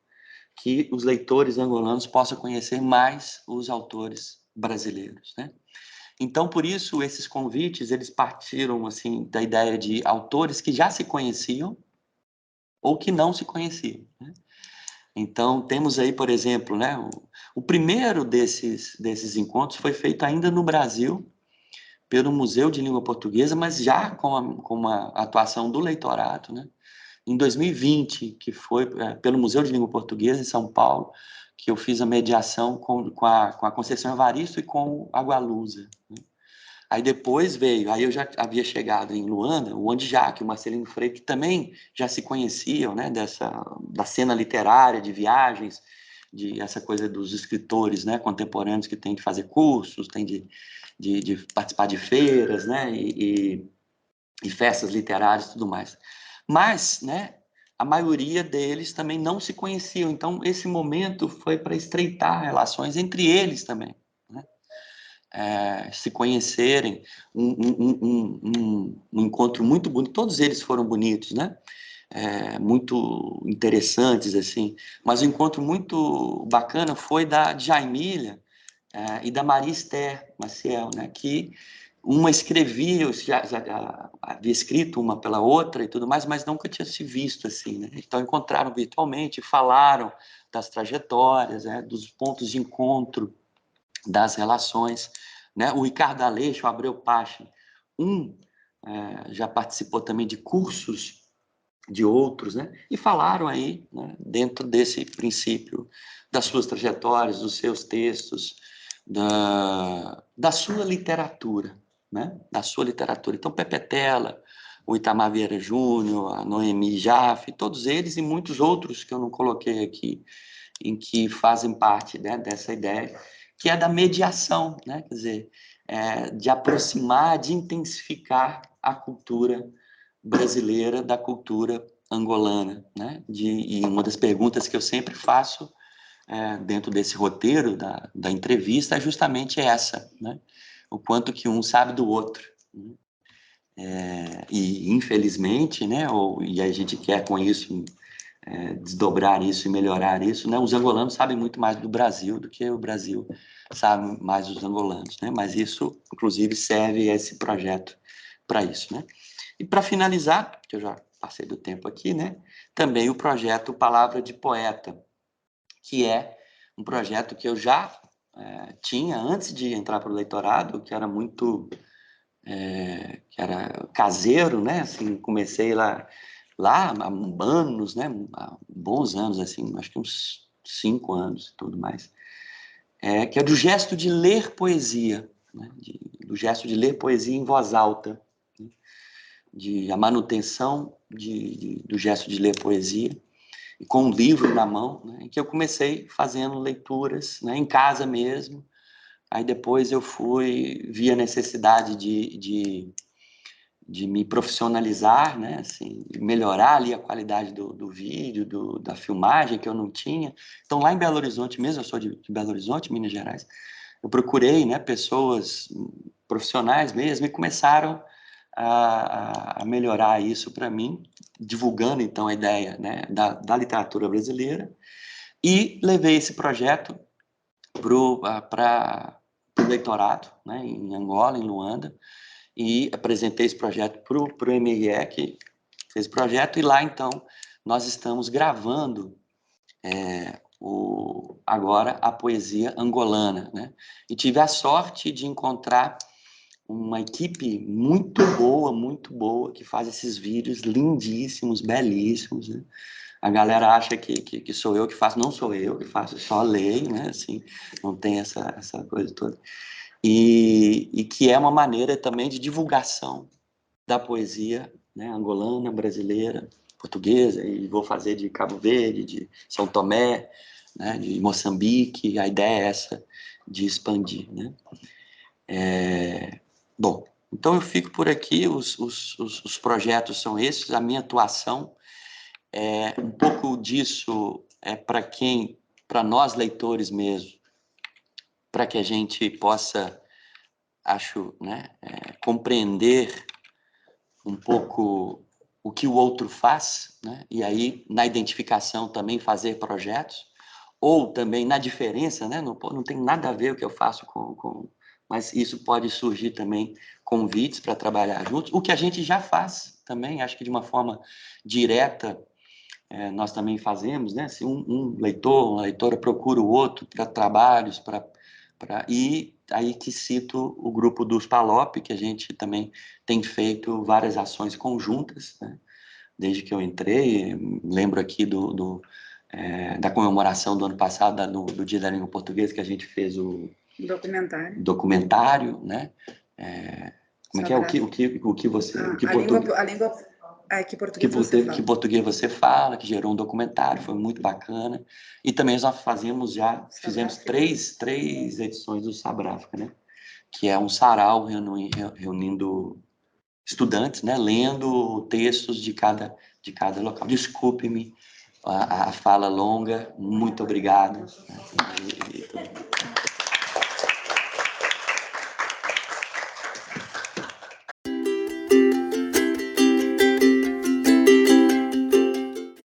[SPEAKER 5] que os leitores angolanos possam conhecer mais os autores brasileiros, né? Então, por isso, esses convites, eles partiram, assim, da ideia de autores que já se conheciam ou que não se conheciam, né? Então, temos aí, por exemplo, né, o primeiro desses encontros foi feito ainda no Brasil, pelo Museu de Língua Portuguesa, mas já com a atuação do leitorado, né? Em 2020, que foi pelo Museu de Língua Portuguesa, em São Paulo, que eu fiz a mediação com a Conceição Evaristo e com a Gualusa, né? Aí depois veio, aí eu já havia chegado em Luanda, o Ondijaque, o Marcelino Freire, que também já se conheciam, né, da cena literária, de viagens, de essa coisa dos escritores, né, contemporâneos que têm de fazer cursos, têm de participar de feiras, né, e festas literárias e tudo mais. Mas, né, a maioria deles também não se conheciam, então esse momento foi para estreitar relações entre eles também, né? Se conhecerem, um encontro muito bonito, todos eles foram bonitos, né? Muito interessantes, assim, mas um encontro muito bacana foi da Jaimília e da Maria Esther Maciel, né? Que uma escrevia, eu já havia escrito uma pela outra e tudo mais, mas nunca tinha se visto assim, né? Então encontraram virtualmente, falaram das trajetórias, né? Dos pontos de encontro, das relações, né? O Ricardo Aleixo, o Abreu Pache, já participou também de cursos de outros, né? E falaram aí, né, dentro desse princípio das suas trajetórias, dos seus textos, da sua literatura, né? Da sua literatura. Então, Pepe Tela, o Itamar Vieira Júnior, a Noemi Jaffe, todos eles e muitos outros que eu não coloquei aqui, em que fazem parte, né, dessa ideia, que é da mediação, né? Quer dizer, de aproximar, de intensificar a cultura brasileira da cultura angolana, né? E uma das perguntas que eu sempre faço dentro desse roteiro da entrevista é justamente essa, né? O quanto que um sabe do outro, né? E infelizmente, né? E a gente quer com isso desdobrar isso e melhorar isso, né? Os angolanos sabem muito mais do Brasil do que o Brasil sabe mais dos angolanos, né? Mas isso, inclusive, serve esse projeto para isso, né? E para finalizar, que eu já passei do tempo aqui, né? Também o projeto Palavra de Poeta, que é um projeto que eu já tinha antes de entrar para o leitorado, que era muito que era caseiro, né? Assim, comecei lá há anos, né? Há bons anos, assim, acho que uns 5 anos e tudo mais. Que é do gesto de ler poesia, né? Do gesto de ler poesia em voz alta, né? A manutenção do gesto de ler poesia, e com um livro na mão, né? Em que eu comecei fazendo leituras, né? Em casa mesmo. Aí depois eu vi a necessidade de me profissionalizar, né, assim, melhorar ali a qualidade do vídeo, da filmagem, que eu não tinha. Então, lá em Belo Horizonte mesmo, eu sou de Belo Horizonte, Minas Gerais, eu procurei, né, pessoas profissionais mesmo, e começaram a melhorar isso para mim, divulgando, então, a ideia, né, da literatura brasileira, e levei esse projeto para o leitorado, né, em Angola, em Luanda, e apresentei esse projeto para o MRE, que fez o projeto, e lá, então, nós estamos gravando agora a poesia angolana, né? E tive a sorte de encontrar uma equipe muito boa, que faz esses vídeos lindíssimos, belíssimos, né? A galera acha que sou eu que faço, não sou eu que faço, só leio, né? Assim, não tem essa coisa toda. E que é uma maneira também de divulgação da poesia, né? Angolana, brasileira, portuguesa, e vou fazer de Cabo Verde, de São Tomé, né? De Moçambique. A ideia é essa, de expandir, né? Bom, então eu fico por aqui, os projetos são esses, a minha atuação um pouco disso para nós leitores mesmo, para que a gente possa, acho, né, compreender um pouco o que o outro faz, né, e aí na identificação também fazer projetos, ou também na diferença, né, não tem nada a ver o que eu faço mas isso pode surgir também convites para trabalhar juntos, o que a gente já faz também, acho que de uma forma direta, nós também fazemos, né? Se um leitor, uma leitora procura o outro para trabalhos, e aí que cito o grupo dos PALOP, que a gente também tem feito várias ações conjuntas, né? Desde que eu entrei, lembro aqui da comemoração do ano passado, do Dia da Língua Portuguesa, que a gente fez o documentário, né? Como é que é? O que você... Que português você fala, que gerou um documentário, foi muito bacana. E também nós fizemos três edições do Sabráfica, né? Que é um sarau reunindo estudantes, né? Lendo textos de cada local. Desculpe-me a fala longa, muito obrigado.